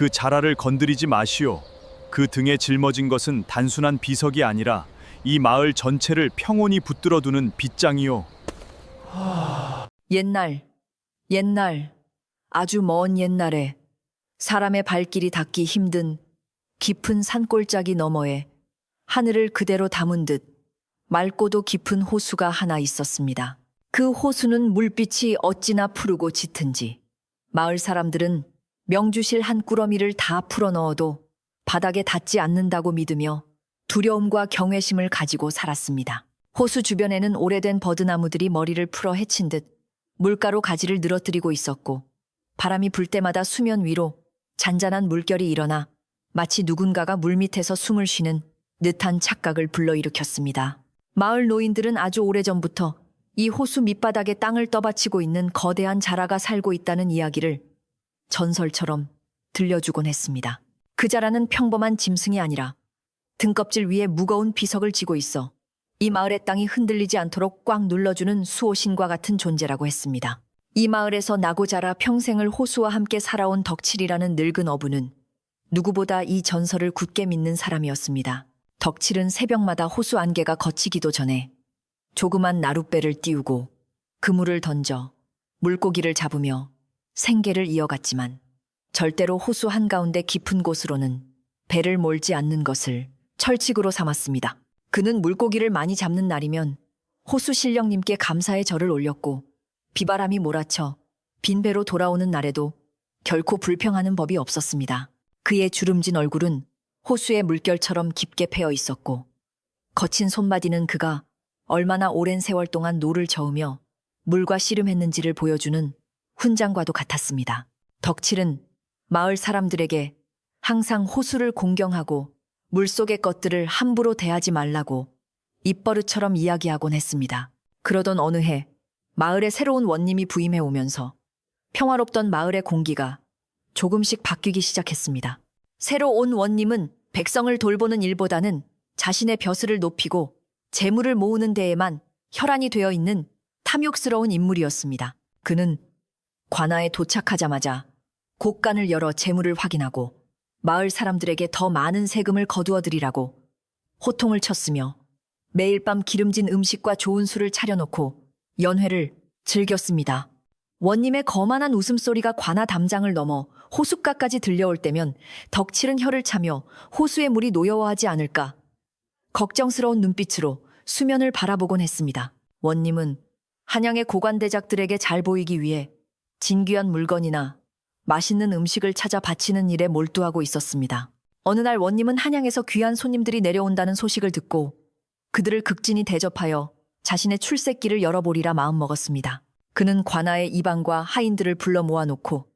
그 자라를 건드리지 마시오. 그 등에 짊어진 것은 단순한 비석이 아니라 이 마을 전체를 평온히 붙들어 두는 빗장이오. 옛날, 아주 먼 옛날에 사람의 발길이 닿기 힘든 깊은 산골짜기 너머에 하늘을 그대로 담은 듯 맑고도 깊은 호수가 하나 있었습니다. 그 호수는 물빛이 어찌나 푸르고 짙은지 마을 사람들은 명주실 한 꾸러미를 다 풀어넣어도 바닥에 닿지 않는다고 믿으며 두려움과 경외심을 가지고 살았습니다. 호수 주변에는 오래된 버드나무들이 머리를 풀어 헤친 듯 물가로 가지를 늘어뜨리고 있었고, 바람이 불 때마다 수면 위로 잔잔한 물결이 일어나 마치 누군가가 물밑에서 숨을 쉬는 듯한 착각을 불러일으켰습니다. 마을 노인들은 아주 오래전부터 이 호수 밑바닥에 땅을 떠받치고 있는 거대한 자라가 살고 있다는 이야기를 전설처럼 들려주곤 했습니다. 그 자라는 평범한 짐승이 아니라 등껍질 위에 무거운 비석을 지고 있어 이 마을의 땅이 흔들리지 않도록 꽉 눌러주는 수호신과 같은 존재라고 했습니다. 이 마을에서 나고 자라 평생을 호수와 함께 살아온 덕칠이라는 늙은 어부는 누구보다 이 전설을 굳게 믿는 사람이었습니다. 덕칠은 새벽마다 호수 안개가 걷히기도 전에 조그만 나룻배를 띄우고 그물을 던져 물고기를 잡으며 생계를 이어갔지만 절대로 호수 한가운데 깊은 곳으로는 배를 몰지 않는 것을 철칙으로 삼았습니다. 그는 물고기를 많이 잡는 날이면 호수 신령님께 감사의 절을 올렸고, 비바람이 몰아쳐 빈 배로 돌아오는 날에도 결코 불평하는 법이 없었습니다. 그의 주름진 얼굴은 호수의 물결처럼 깊게 패여 있었고, 거친 손마디는 그가 얼마나 오랜 세월 동안 노를 저으며 물과 씨름했는지를 보여주는 훈장과도 같았습니다. 덕칠은 마을 사람들에게 항상 호수를 공경하고 물속의 것들을 함부로 대하지 말라고 입버릇처럼 이야기하곤 했습니다. 그러던 어느 해 마을에 새로운 원님이 부임해 오면서 평화롭던 마을의 공기가 조금씩 바뀌기 시작했습니다. 새로 온 원님은 백성을 돌보는 일보다는 자신의 벼슬을 높이고 재물을 모으는 데에만 혈안이 되어 있는 탐욕스러운 인물이었습니다. 그는 관아에 도착하자마자 곳간을 열어 재물을 확인하고 마을 사람들에게 더 많은 세금을 거두어 드리라고 호통을 쳤으며 매일 밤 기름진 음식과 좋은 술을 차려놓고 연회를 즐겼습니다. 원님의 거만한 웃음소리가 관아 담장을 넘어 호숫가까지 들려올 때면 덕칠은 혀를 차며 호수의 물이 노여워하지 않을까 걱정스러운 눈빛으로 수면을 바라보곤 했습니다. 원님은 한양의 고관대작들에게 잘 보이기 위해 진귀한 물건이나 맛있는 음식을 찾아 바치는 일에 몰두하고 있었습니다. 어느 날 원님은 한양에서 귀한 손님들이 내려온다는 소식을 듣고 그들을 극진히 대접하여 자신의 출세길을 열어보리라 마음먹었습니다. 그는 관아의 이방과 하인들을 불러 모아놓고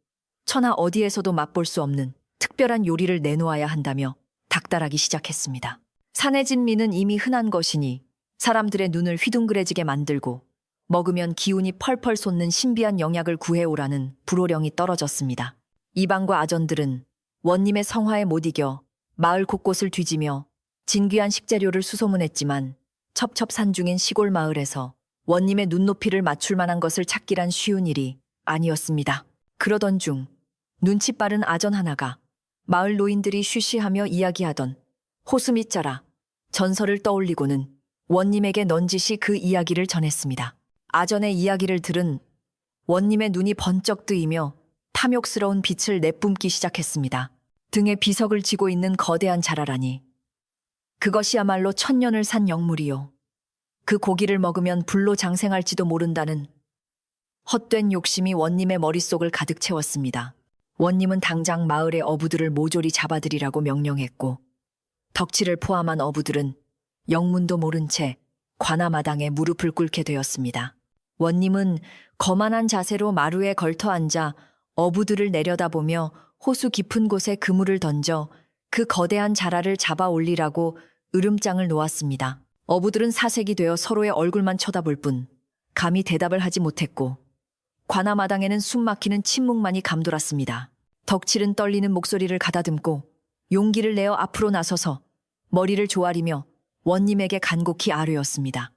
천하 어디에서도 맛볼 수 없는 특별한 요리를 내놓아야 한다며 닥달하기 시작했습니다. 산의 진미는 이미 흔한 것이니 사람들의 눈을 휘둥그레지게 만들고 먹으면 기운이 펄펄 솟는 신비한 영약을 구해오라는 불호령이 떨어졌습니다. 이방과 아전들은 원님의 성화에 못 이겨 마을 곳곳을 뒤지며 진귀한 식재료를 수소문했지만 첩첩산중인 시골 마을에서 원님의 눈높이를 맞출 만한 것을 찾기란 쉬운 일이 아니었습니다. 그러던 중 눈치 빠른 아전 하나가 마을 노인들이 쉬쉬하며 이야기하던 호수 밑자라 전설을 떠올리고는 원님에게 넌지시 그 이야기를 전했습니다. 아전의 이야기를 들은 원님의 눈이 번쩍 뜨이며 탐욕스러운 빛을 내뿜기 시작했습니다. 등에 비석을 지고 있는 거대한 자라라니 그것이야말로 천년을 산 영물이요. 그 고기를 먹으면 불로 장생할지도 모른다는 헛된 욕심이 원님의 머릿속을 가득 채웠습니다. 원님은 당장 마을의 어부들을 모조리 잡아들이라고 명령했고 덕칠을 포함한 어부들은 영문도 모른 채 관아마당에 무릎을 꿇게 되었습니다. 원님은 거만한 자세로 마루에 걸터 앉아 어부들을 내려다보며 호수 깊은 곳에 그물을 던져 그 거대한 자라를 잡아 올리라고 으름장을 놓았습니다. 어부들은 사색이 되어 서로의 얼굴만 쳐다볼 뿐 감히 대답을 하지 못했고 관아마당에는 숨막히는 침묵만이 감돌았습니다. 덕칠은 떨리는 목소리를 가다듬고 용기를 내어 앞으로 나서서 머리를 조아리며 원님에게 간곡히 아뢰었습니다.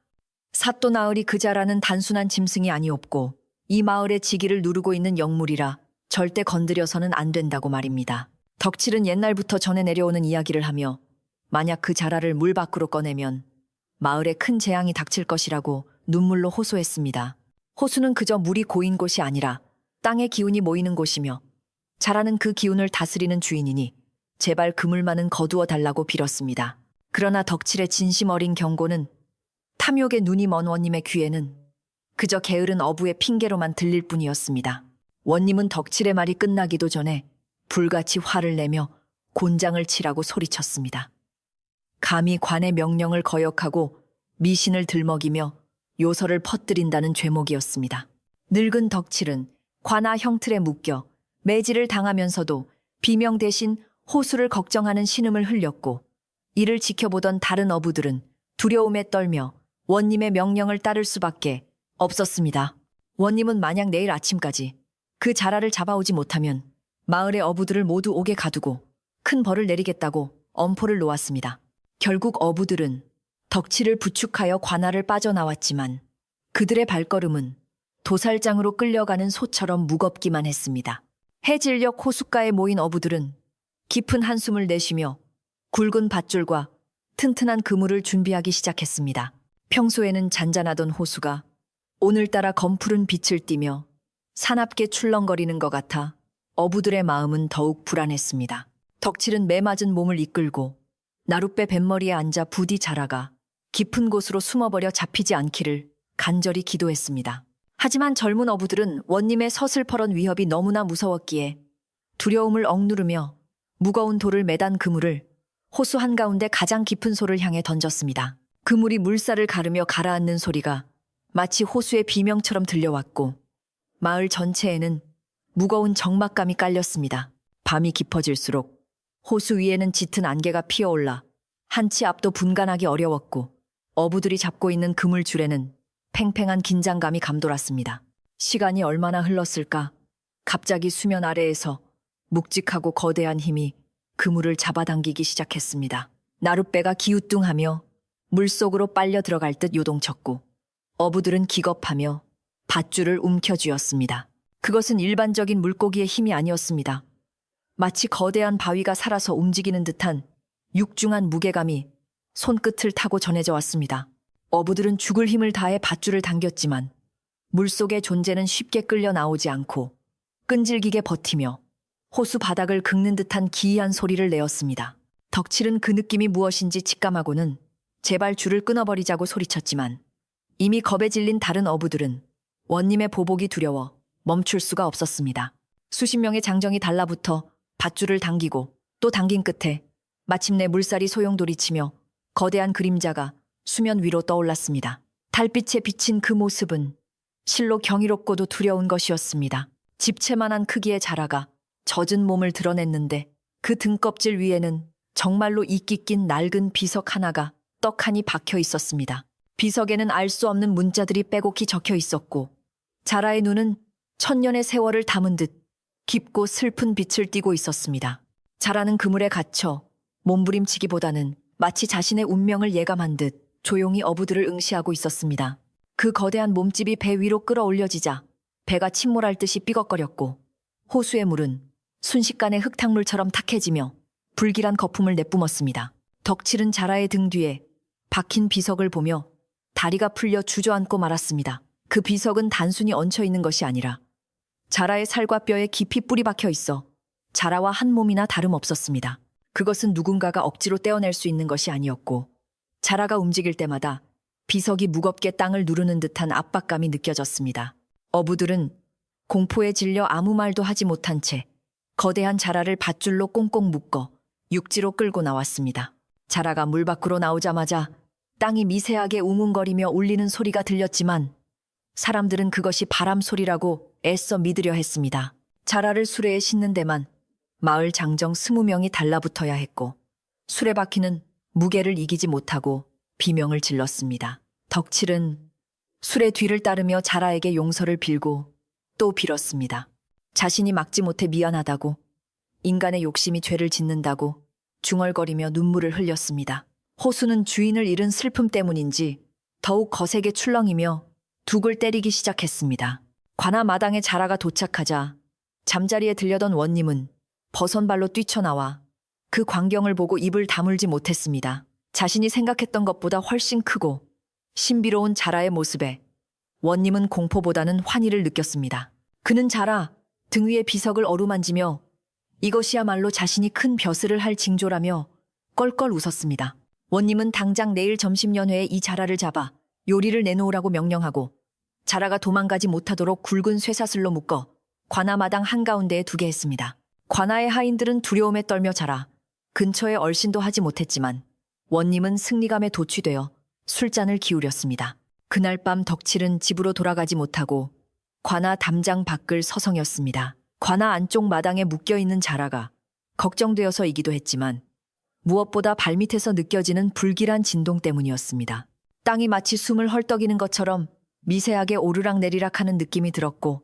사또 나으리 그 자라는 단순한 짐승이 아니었고 이 마을의 지기를 누르고 있는 영물이라 절대 건드려서는 안 된다고 말입니다. 덕칠은 옛날부터 전해 내려오는 이야기를 하며 만약 그 자라를 물 밖으로 꺼내면 마을에 큰 재앙이 닥칠 것이라고 눈물로 호소했습니다. 호수는 그저 물이 고인 곳이 아니라 땅의 기운이 모이는 곳이며 자라는 그 기운을 다스리는 주인이니 제발 그물만은 거두어 달라고 빌었습니다. 그러나 덕칠의 진심 어린 경고는 탐욕의 눈이 먼 원님의 귀에는 그저 게으른 어부의 핑계로만 들릴 뿐이었습니다. 원님은 덕칠의 말이 끝나기도 전에 불같이 화를 내며 곤장을 치라고 소리쳤습니다. 감히 관의 명령을 거역하고 미신을 들먹이며 요설을 퍼뜨린다는 죄목이었습니다. 늙은 덕칠은 관아 형틀에 묶여 매질을 당하면서도 비명 대신 호수를 걱정하는 신음을 흘렸고 이를 지켜보던 다른 어부들은 두려움에 떨며 원님의 명령을 따를 수밖에 없었습니다. 원님은 만약 내일 아침까지 그 자라를 잡아오지 못하면 마을의 어부들을 모두 옥에 가두고 큰 벌을 내리겠다고 엄포를 놓았습니다. 결국 어부들은 덕칠을 부축하여 관아를 빠져나왔지만 그들의 발걸음은 도살장으로 끌려가는 소처럼 무겁기만 했습니다. 해질녘 호숫가에 모인 어부들은 깊은 한숨을 내쉬며 굵은 밧줄과 튼튼한 그물을 준비하기 시작했습니다. 평소에는 잔잔하던 호수가 오늘따라 검푸른 빛을 띠며 사납게 출렁거리는 것 같아 어부들의 마음은 더욱 불안했습니다. 덕칠은 매맞은 몸을 이끌고 나룻배 뱃머리에 앉아 부디 자라가 깊은 곳으로 숨어버려 잡히지 않기를 간절히 기도했습니다. 하지만 젊은 어부들은 원님의 서슬퍼런 위협이 너무나 무서웠기에 두려움을 억누르며 무거운 돌을 매단 그물을 호수 한가운데 가장 깊은 소를 향해 던졌습니다. 그물이 물살을 가르며 가라앉는 소리가 마치 호수의 비명처럼 들려왔고 마을 전체에는 무거운 적막감이 깔렸습니다. 밤이 깊어질수록 호수 위에는 짙은 안개가 피어올라 한치 앞도 분간하기 어려웠고 어부들이 잡고 있는 그물줄에는 팽팽한 긴장감이 감돌았습니다. 시간이 얼마나 흘렀을까? 갑자기 수면 아래에서 묵직하고 거대한 힘이 그물을 잡아당기기 시작했습니다. 나룻배가 기우뚱하며 물속으로 빨려 들어갈 듯 요동쳤고 어부들은 기겁하며 밧줄을 움켜쥐었습니다. 그것은 일반적인 물고기의 힘이 아니었습니다. 마치 거대한 바위가 살아서 움직이는 듯한 육중한 무게감이 손끝을 타고 전해져 왔습니다. 어부들은 죽을 힘을 다해 밧줄을 당겼지만 물속의 존재는 쉽게 끌려 나오지 않고 끈질기게 버티며 호수 바닥을 긁는 듯한 기이한 소리를 내었습니다. 덕칠은 그 느낌이 무엇인지 직감하고는 제발 줄을 끊어버리자고 소리쳤지만 이미 겁에 질린 다른 어부들은 원님의 보복이 두려워 멈출 수가 없었습니다. 수십 명의 장정이 달라붙어 밧줄을 당기고 또 당긴 끝에 마침내 물살이 소용돌이치며 거대한 그림자가 수면 위로 떠올랐습니다. 달빛에 비친 그 모습은 실로 경이롭고도 두려운 것이었습니다. 집채만한 크기의 자라가 젖은 몸을 드러냈는데 그 등껍질 위에는 정말로 이끼 낀 낡은 비석 하나가 떡하니 박혀 있었습니다. 비석에는 알 수 없는 문자들이 빼곡히 적혀 있었고 자라의 눈은 천년의 세월을 담은 듯 깊고 슬픈 빛을 띠고 있었습니다. 자라는 그물에 갇혀 몸부림치기보다는 마치 자신의 운명을 예감한 듯 조용히 어부들을 응시하고 있었습니다. 그 거대한 몸집이 배 위로 끌어올려지자 배가 침몰할 듯이 삐걱거렸고 호수의 물은 순식간에 흙탕물처럼 탁해지며 불길한 거품을 내뿜었습니다. 덕칠은 자라의 등 뒤에 박힌 비석을 보며 다리가 풀려 주저앉고 말았습니다. 그 비석은 단순히 얹혀 있는 것이 아니라 자라의 살과 뼈에 깊이 뿌리 박혀 있어 자라와 한 몸이나 다름없었습니다. 그것은 누군가가 억지로 떼어낼 수 있는 것이 아니었고 자라가 움직일 때마다 비석이 무겁게 땅을 누르는 듯한 압박감이 느껴졌습니다. 어부들은 공포에 질려 아무 말도 하지 못한 채 거대한 자라를 밧줄로 꽁꽁 묶어 육지로 끌고 나왔습니다. 자라가 물 밖으로 나오자마자 땅이 미세하게 웅웅거리며 울리는 소리가 들렸지만 사람들은 그것이 바람 소리라고 애써 믿으려 했습니다. 자라를 수레에 싣는 데만 마을 장정 20명이 달라붙어야 했고 수레바퀴는 무게를 이기지 못하고 비명을 질렀습니다. 덕칠은 수레 뒤를 따르며 자라에게 용서를 빌고 또 빌었습니다. 자신이 막지 못해 미안하다고, 인간의 욕심이 죄를 짓는다고 중얼거리며 눈물을 흘렸습니다. 호수는 주인을 잃은 슬픔 때문인지 더욱 거세게 출렁이며 둑을 때리기 시작했습니다. 관아 마당에 자라가 도착하자 잠자리에 들려던 원님은 버선발로 뛰쳐나와 그 광경을 보고 입을 다물지 못했습니다. 자신이 생각했던 것보다 훨씬 크고 신비로운 자라의 모습에 원님은 공포보다는 환희를 느꼈습니다. 그는 자라 등 위의 비석을 어루만지며 이것이야말로 자신이 큰 벼슬을 할 징조라며 껄껄 웃었습니다. 원님은 당장 내일 점심 연회에 이 자라를 잡아 요리를 내놓으라고 명령하고 자라가 도망가지 못하도록 굵은 쇠사슬로 묶어 관아마당 한가운데에 두게 했습니다. 관아의 하인들은 두려움에 떨며 자라 근처에 얼씬도 하지 못했지만 원님은 승리감에 도취되어 술잔을 기울였습니다. 그날 밤 덕칠은 집으로 돌아가지 못하고 관아 담장 밖을 서성였습니다. 관아 안쪽 마당에 묶여있는 자라가 걱정되어서이기도 했지만 무엇보다 발밑에서 느껴지는 불길한 진동 때문이었습니다. 땅이 마치 숨을 헐떡이는 것처럼 미세하게 오르락내리락하는 느낌이 들었고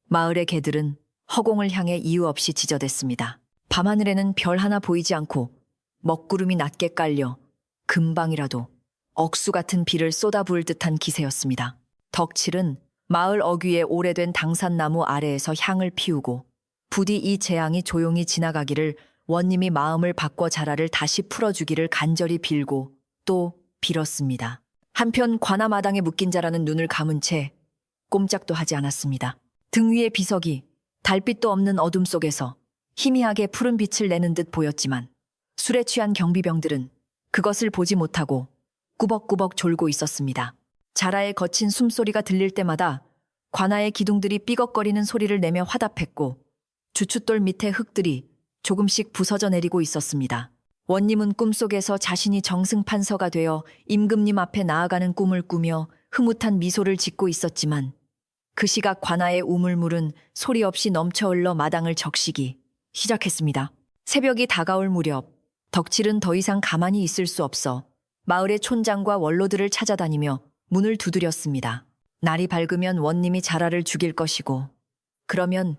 마을의 개들은 허공을 향해 이유 없이 짖어댔습니다. 밤하늘에는 별 하나 보이지 않고 먹구름이 낮게 깔려 금방이라도 억수 같은 비를 쏟아부을 듯한 기세였습니다. 덕칠은 마을 어귀에 오래된 당산나무 아래에서 향을 피우고 부디 이 재앙이 조용히 지나가기를 원님이 마음을 바꿔 자라를 다시 풀어주기를 간절히 빌고 또 빌었습니다. 한편 관아마당에 묶인 자라는 눈을 감은 채 꼼짝도 하지 않았습니다. 등 위의 비석이 달빛도 없는 어둠 속에서 희미하게 푸른 빛을 내는 듯 보였지만 술에 취한 경비병들은 그것을 보지 못하고 꾸벅꾸벅 졸고 있었습니다. 자라의 거친 숨소리가 들릴 때마다 관아의 기둥들이 삐걱거리는 소리를 내며 화답했고 주춧돌 밑에 흙들이 조금씩 부서져 내리고 있었습니다. 원님은 꿈속에서 자신이 정승판서가 되어 임금님 앞에 나아가는 꿈을 꾸며 흐뭇한 미소를 짓고 있었지만 그 시각 관아의 우물물은 소리 없이 넘쳐 흘러 마당을 적시기 시작했습니다. 새벽이 다가올 무렵 덕칠은 더 이상 가만히 있을 수 없어 마을의 촌장과 원로들을 찾아다니며 문을 두드렸습니다. 날이 밝으면 원님이 자라를 죽일 것이고 그러면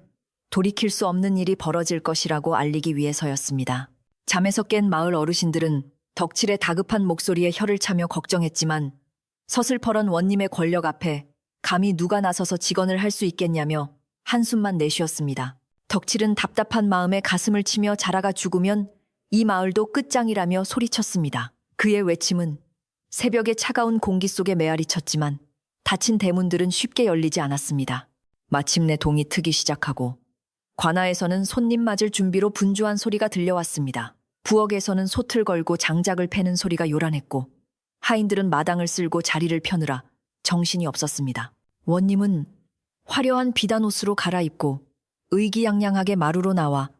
돌이킬 수 없는 일이 벌어질 것이라고 알리기 위해서였습니다. 잠에서 깬 마을 어르신들은 덕칠의 다급한 목소리에 혀를 차며 걱정했지만 서슬퍼런 원님의 권력 앞에 감히 누가 나서서 직언을 할 수 있겠냐며 한숨만 내쉬었습니다. 덕칠은 답답한 마음에 가슴을 치며 자라가 죽으면 이 마을도 끝장이라며 소리쳤습니다. 그의 외침은 새벽의 차가운 공기 속에 메아리쳤지만 닫힌 대문들은 쉽게 열리지 않았습니다. 마침내 동이 트기 시작하고 관아에서는 손님 맞을 준비로 분주한 소리가 들려왔습니다. 부엌에서는 솥을 걸고 장작을 패는 소리가 요란했고 하인들은 마당을 쓸고 자리를 펴느라 정신이 없었습니다. 원님은 화려한 비단 옷으로 갈아입고 의기양양하게 마루로 나와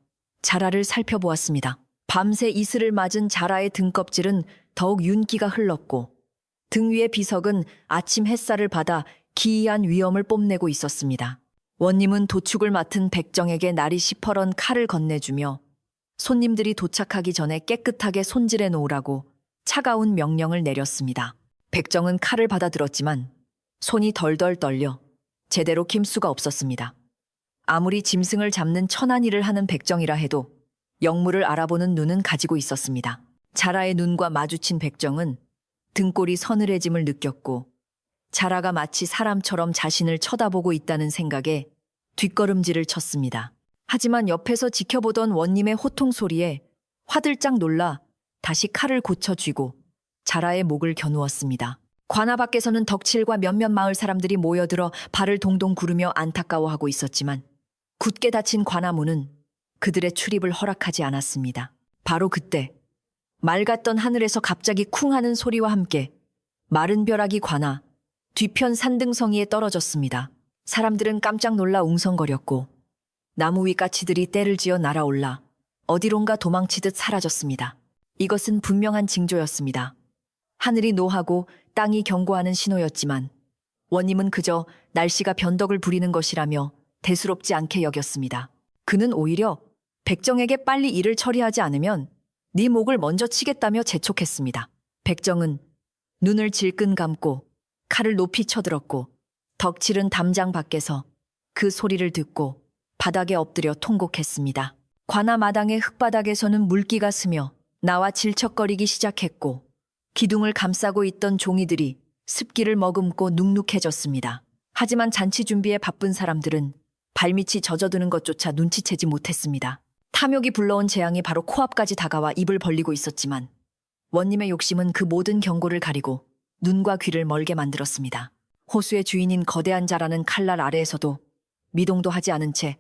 자라를 살펴보았습니다. 밤새 이슬을 맞은 자라의 등껍질은 더욱 윤기가 흘렀고 등 위의 비석은 아침 햇살을 받아 기이한 위엄을 뽐내고 있었습니다. 원님은 도축을 맡은 백정에게 날이 시퍼런 칼을 건네주며 손님들이 도착하기 전에 깨끗하게 손질해 놓으라고 차가운 명령을 내렸습니다. 백정은 칼을 받아들었지만 손이 덜덜 떨려 제대로 킴 수가 없었습니다. 아무리 짐승을 잡는 천한 일을 하는 백정이라 해도 영물을 알아보는 눈은 가지고 있었습니다. 자라의 눈과 마주친 백정은 등골이 서늘해짐을 느꼈고 자라가 마치 사람처럼 자신을 쳐다보고 있다는 생각에 뒷걸음질을 쳤습니다. 하지만 옆에서 지켜보던 원님의 호통 소리에 화들짝 놀라 다시 칼을 고쳐 쥐고 자라의 목을 겨누었습니다. 관아 밖에서는 덕칠과 몇몇 마을 사람들이 모여들어 발을 동동 구르며 안타까워하고 있었지만 굳게 닫힌 관아 문은 그들의 출입을 허락하지 않았습니다. 바로 그때 맑았던 하늘에서 갑자기 쿵 하는 소리와 함께 마른 벼락이 관아 뒤편 산등성이에 떨어졌습니다. 사람들은 깜짝 놀라 웅성거렸고 나무 위 까치들이 떼를 지어 날아올라 어디론가 도망치듯 사라졌습니다. 이것은 분명한 징조였습니다. 하늘이 노하고 땅이 경고하는 신호였지만 원님은 그저 날씨가 변덕을 부리는 것이라며 대수롭지 않게 여겼습니다. 그는 오히려 백정에게 빨리 일을 처리하지 않으면 네 목을 먼저 치겠다며 재촉했습니다. 백정은 눈을 질끈 감고 칼을 높이 쳐들었고 덕칠은 담장 밖에서 그 소리를 듣고 바닥에 엎드려 통곡했습니다. 관아 마당의 흙바닥에서는 물기가 스며 나와 질척거리기 시작했고 기둥을 감싸고 있던 종이들이 습기를 머금고 눅눅해졌습니다. 하지만 잔치 준비에 바쁜 사람들은 발밑이 젖어드는 것조차 눈치채지 못했습니다. 탐욕이 불러온 재앙이 바로 코앞까지 다가와 입을 벌리고 있었지만 원님의 욕심은 그 모든 경고를 가리고 눈과 귀를 멀게 만들었습니다. 호수의 주인인 거대한 자라는 칼날 아래에서도 미동도 하지 않은 채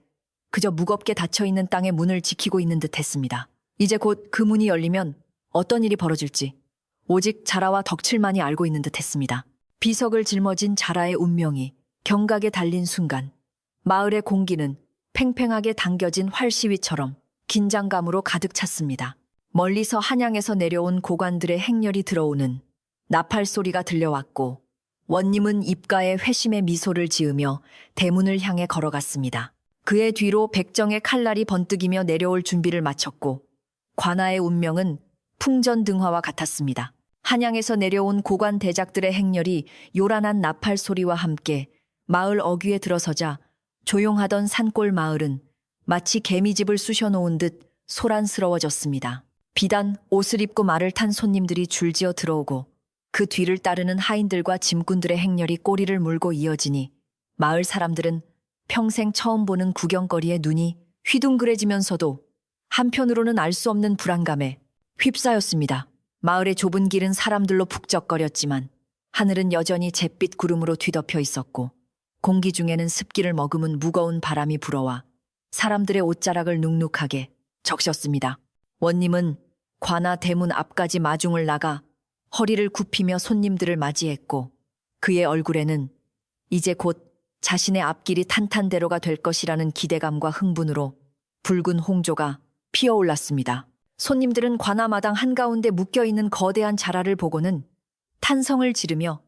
그저 무겁게 닫혀있는 땅의 문을 지키고 있는 듯 했습니다. 이제 곧 그 문이 열리면 어떤 일이 벌어질지 오직 자라와 덕칠만이 알고 있는 듯 했습니다. 비석을 짊어진 자라의 운명이 경각에 달린 순간 마을의 공기는 팽팽하게 당겨진 활시위처럼 긴장감으로 가득 찼습니다. 멀리서 한양에서 내려온 고관들의 행렬이 들어오는 나팔 소리가 들려왔고 원님은 입가에 회심의 미소를 지으며 대문을 향해 걸어갔습니다. 그의 뒤로 백정의 칼날이 번뜩이며 내려올 준비를 마쳤고 관아의 운명은 풍전등화와 같았습니다. 한양에서 내려온 고관 대작들의 행렬이 요란한 나팔 소리와 함께 마을 어귀에 들어서자 조용하던 산골 마을은 마치 개미집을 쑤셔놓은 듯 소란스러워졌습니다. 비단 옷을 입고 말을 탄 손님들이 줄지어 들어오고 그 뒤를 따르는 하인들과 짐꾼들의 행렬이 꼬리를 물고 이어지니 마을 사람들은 평생 처음 보는 구경거리에 눈이 휘둥그레지면서도 한편으로는 알 수 없는 불안감에 휩싸였습니다. 마을의 좁은 길은 사람들로 북적거렸지만 하늘은 여전히 잿빛 구름으로 뒤덮여 있었고 공기 중에는 습기를 머금은 무거운 바람이 불어와 사람들의 옷자락을 눅눅하게 적셨습니다. 원님은 관아 대문 앞까지 마중을 나가 허리를 굽히며 손님들을 맞이했고 그의 얼굴에는 이제 곧 자신의 앞길이 탄탄대로가 될 것이라는 기대감과 흥분으로 붉은 홍조가 피어올랐습니다. 손님들은 관아마당 한가운데 묶여있는 거대한 자라를 보고는 탄성을 지르며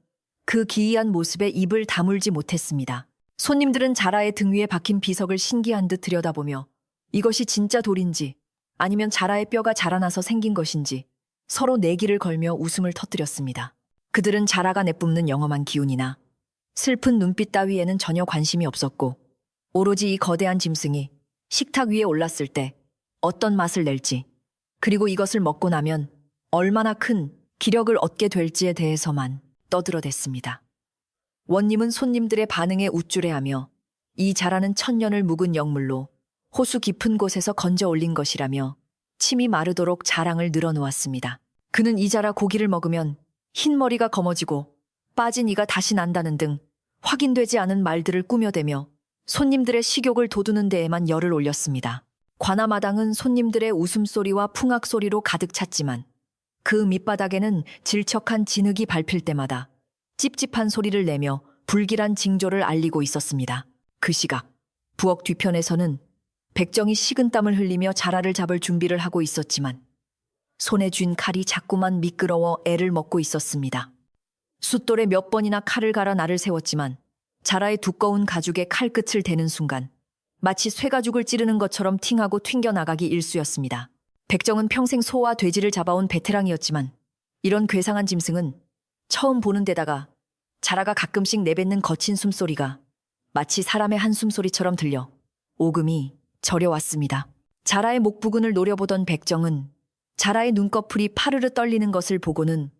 그 기이한 모습에 입을 다물지 못했습니다. 손님들은 자라의 등 위에 박힌 비석을 신기한 듯 들여다보며 이것이 진짜 돌인지 아니면 자라의 뼈가 자라나서 생긴 것인지 서로 내기를 걸며 웃음을 터뜨렸습니다. 그들은 자라가 내뿜는 영험한 기운이나 슬픈 눈빛 따위에는 전혀 관심이 없었고 오로지 이 거대한 짐승이 식탁 위에 올랐을 때 어떤 맛을 낼지 그리고 이것을 먹고 나면 얼마나 큰 기력을 얻게 될지에 대해서만 떠들어댔습니다. 원님은 손님들의 반응에 우쭐해하며 이 자라는 천년을 묵은 영물로 호수 깊은 곳에서 건져 올린 것이라며 침이 마르도록 자랑을 늘어놓았습니다. 그는 이 자라 고기를 먹으면 흰머리가 검어지고 빠진 이가 다시 난다는 등 확인되지 않은 말들을 꾸며대며 손님들의 식욕을 돋우는 데에만 열을 올렸습니다. 관아마당은 손님들의 웃음소리와 풍악소리로 가득 찼지만 그 밑바닥에는 질척한 진흙이 밟힐 때마다 찝찝한 소리를 내며 불길한 징조를 알리고 있었습니다. 그 시각 부엌 뒤편에서는 백정이 식은땀을 흘리며 자라를 잡을 준비를 하고 있었지만 손에 쥔 칼이 자꾸만 미끄러워 애를 먹고 있었습니다. 숫돌에 몇 번이나 칼을 갈아 날을 세웠지만 자라의 두꺼운 가죽에 칼끝을 대는 순간 마치 쇠가죽을 찌르는 것처럼 팅하고 튕겨나가기 일쑤였습니다. 백정은 평생 소와 돼지를 잡아온 베테랑이었지만 이런 괴상한 짐승은 처음 보는 데다가 자라가 가끔씩 내뱉는 거친 숨소리가 마치 사람의 한숨소리처럼 들려 오금이 저려왔습니다. 자라의 목 부근을 노려보던 백정은 자라의 눈꺼풀이 파르르 떨리는 것을 보고는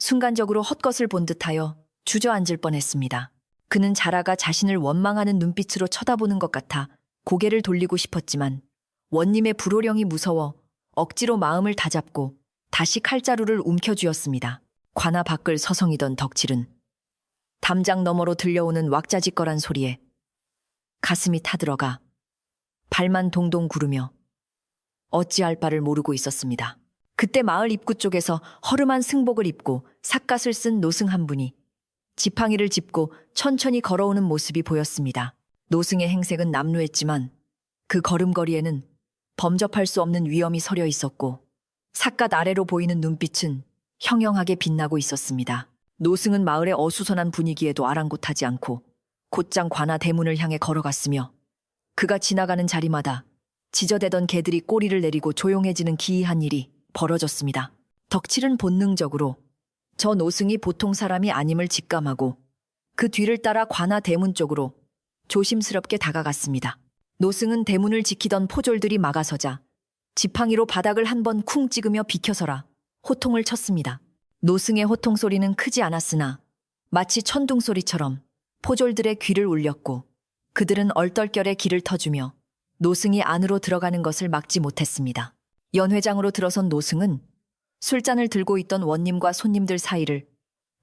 순간적으로 헛것을 본 듯하여 주저앉을 뻔했습니다. 그는 자라가 자신을 원망하는 눈빛으로 쳐다보는 것 같아 고개를 돌리고 싶었지만 원님의 불호령이 무서워 억지로 마음을 다잡고 다시 칼자루를 움켜쥐었습니다. 관아 밖을 서성이던 덕칠은 담장 너머로 들려오는 왁자지껄한 소리에 가슴이 타들어가 발만 동동 구르며 어찌할 바를 모르고 있었습니다. 그때 마을 입구 쪽에서 허름한 승복을 입고 삿갓을 쓴 노승 한 분이 지팡이를 짚고 천천히 걸어오는 모습이 보였습니다. 노승의 행색은 남루했지만 그 걸음걸이에는 범접할 수 없는 위험이 서려 있었고 삿갓 아래로 보이는 눈빛은 형형하게 빛나고 있었습니다. 노승은 마을의 어수선한 분위기에도 아랑곳하지 않고 곧장 관아 대문을 향해 걸어갔으며 그가 지나가는 자리마다 지저대던 개들이 꼬리를 내리고 조용해지는 기이한 일이 벌어졌습니다. 덕칠은 본능적으로 저 노승이 보통 사람이 아님을 직감하고 그 뒤를 따라 관아 대문 쪽으로 조심스럽게 다가갔습니다. 노승은 대문을 지키던 포졸들이 막아서자 지팡이로 바닥을 한번 쿵 찍으며 비켜서라 호통을 쳤습니다. 노승의 호통 소리는 크지 않았으나 마치 천둥 소리처럼 포졸들의 귀를 울렸고 그들은 얼떨결에 기를 터주며 노승이 안으로 들어가는 것을 막지 못했습니다. 연회장으로 들어선 노승은 술잔을 들고 있던 원님과 손님들 사이를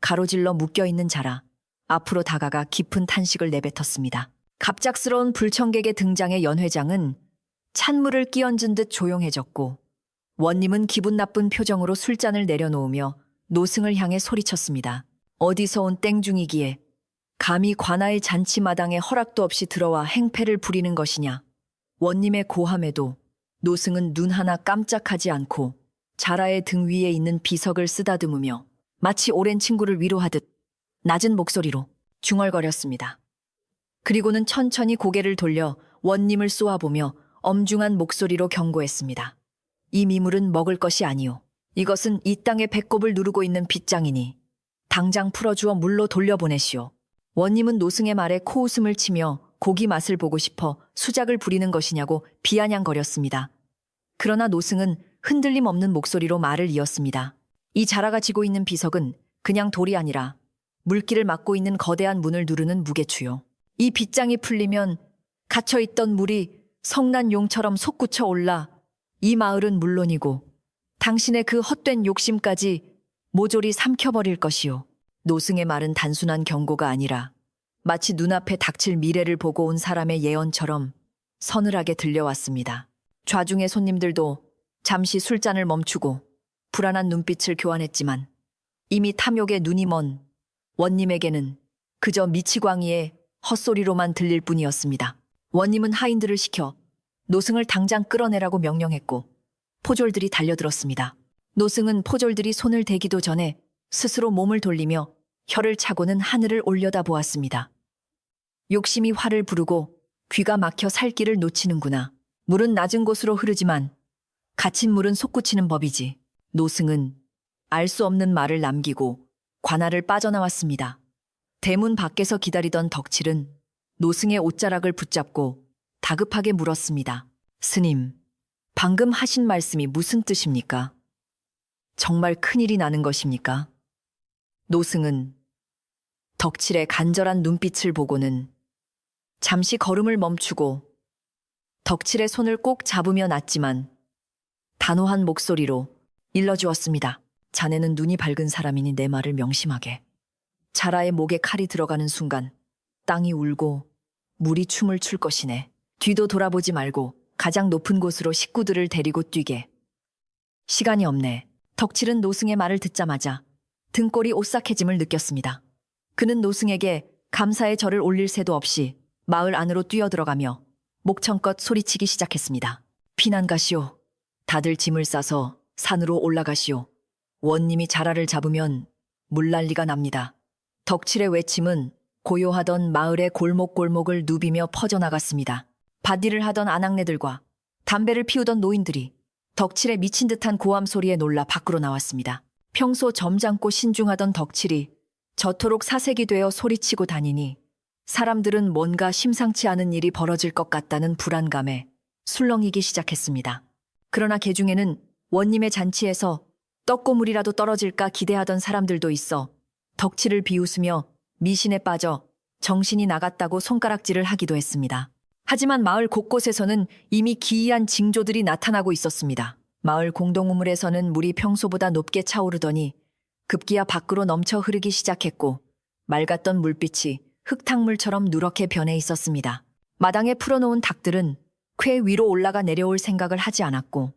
가로질러 묶여있는 자라 앞으로 다가가 깊은 탄식을 내뱉었습니다. 갑작스러운 불청객의 등장에 연회장은 찬물을 끼얹은 듯 조용해졌고 원님은 기분 나쁜 표정으로 술잔을 내려놓으며 노승을 향해 소리쳤습니다. 어디서 온 땡중이기에 감히 관아의 잔치마당에 허락도 없이 들어와 행패를 부리는 것이냐. 원님의 고함에도 노승은 눈 하나 깜짝하지 않고 자라의 등 위에 있는 비석을 쓰다듬으며 마치 오랜 친구를 위로하듯 낮은 목소리로 중얼거렸습니다. 그리고는 천천히 고개를 돌려 원님을 쏘아보며 엄중한 목소리로 경고했습니다. 이 미물은 먹을 것이 아니오. 이것은 이 땅의 배꼽을 누르고 있는 빗장이니 당장 풀어주어 물로 돌려보내시오. 원님은 노승의 말에 코웃음을 치며 고기 맛을 보고 싶어 수작을 부리는 것이냐고 비아냥거렸습니다. 그러나 노승은 흔들림 없는 목소리로 말을 이었습니다. 이 자라가 지고 있는 비석은 그냥 돌이 아니라 물길을 막고 있는 거대한 문을 누르는 무게추요. 이 빗장이 풀리면 갇혀있던 물이 성난 용처럼 솟구쳐 올라 이 마을은 물론이고 당신의 그 헛된 욕심까지 모조리 삼켜버릴 것이요. 노승의 말은 단순한 경고가 아니라 마치 눈앞에 닥칠 미래를 보고 온 사람의 예언처럼 서늘하게 들려왔습니다. 좌중의 손님들도 잠시 술잔을 멈추고 불안한 눈빛을 교환했지만 이미 탐욕에 눈이 먼 원님에게는 그저 미치광이의 헛소리로만 들릴 뿐이었습니다. 원님은 하인들을 시켜 노승을 당장 끌어내라고 명령했고 포졸들이 달려들었습니다. 노승은 포졸들이 손을 대기도 전에 스스로 몸을 돌리며 혀를 차고는 하늘을 올려다보았습니다. 욕심이 화를 부르고 귀가 막혀 살 길을 놓치는구나. 물은 낮은 곳으로 흐르지만 갇힌 물은 솟구치는 법이지. 노승은 알 수 없는 말을 남기고 관아를 빠져나왔습니다. 대문 밖에서 기다리던 덕칠은 노승의 옷자락을 붙잡고 다급하게 물었습니다. 스님, 방금 하신 말씀이 무슨 뜻입니까? 정말 큰일이 나는 것입니까? 노승은 덕칠의 간절한 눈빛을 보고는 잠시 걸음을 멈추고 덕칠의 손을 꼭 잡으며 났지만 단호한 목소리로 일러주었습니다. 자네는 눈이 밝은 사람이니 내 말을 명심하게. 자라의 목에 칼이 들어가는 순간 땅이 울고 물이 춤을 출 것이네. 뒤도 돌아보지 말고 가장 높은 곳으로 식구들을 데리고 뛰게. 시간이 없네. 덕칠은 노승의 말을 듣자마자 등골이 오싹해짐을 느꼈습니다. 그는 노승에게 감사의 절을 올릴 새도 없이 마을 안으로 뛰어들어가며 목청껏 소리치기 시작했습니다. 피난 가시오. 다들 짐을 싸서 산으로 올라가시오. 원님이 자라를 잡으면 물난리가 납니다. 덕칠의 외침은 고요하던 마을의 골목골목을 누비며 퍼져나갔습니다. 밭일을 하던 아낙네들과 담배를 피우던 노인들이 덕칠의 미친 듯한 고함 소리에 놀라 밖으로 나왔습니다. 평소 점잖고 신중하던 덕칠이 저토록 사색이 되어 소리치고 다니니 사람들은 뭔가 심상치 않은 일이 벌어질 것 같다는 불안감에 술렁이기 시작했습니다. 그러나 개 중에는 원님의 잔치에서 떡고물이라도 떨어질까 기대하던 사람들도 있어 덕칠을 비웃으며 미신에 빠져 정신이 나갔다고 손가락질을 하기도 했습니다. 하지만 마을 곳곳에서는 이미 기이한 징조들이 나타나고 있었습니다. 마을 공동우물에서는 물이 평소보다 높게 차오르더니 급기야 밖으로 넘쳐 흐르기 시작했고 맑았던 물빛이 흙탕물처럼 누렇게 변해 있었습니다. 마당에 풀어놓은 닭들은 쾌 위로 올라가 내려올 생각을 하지 않았고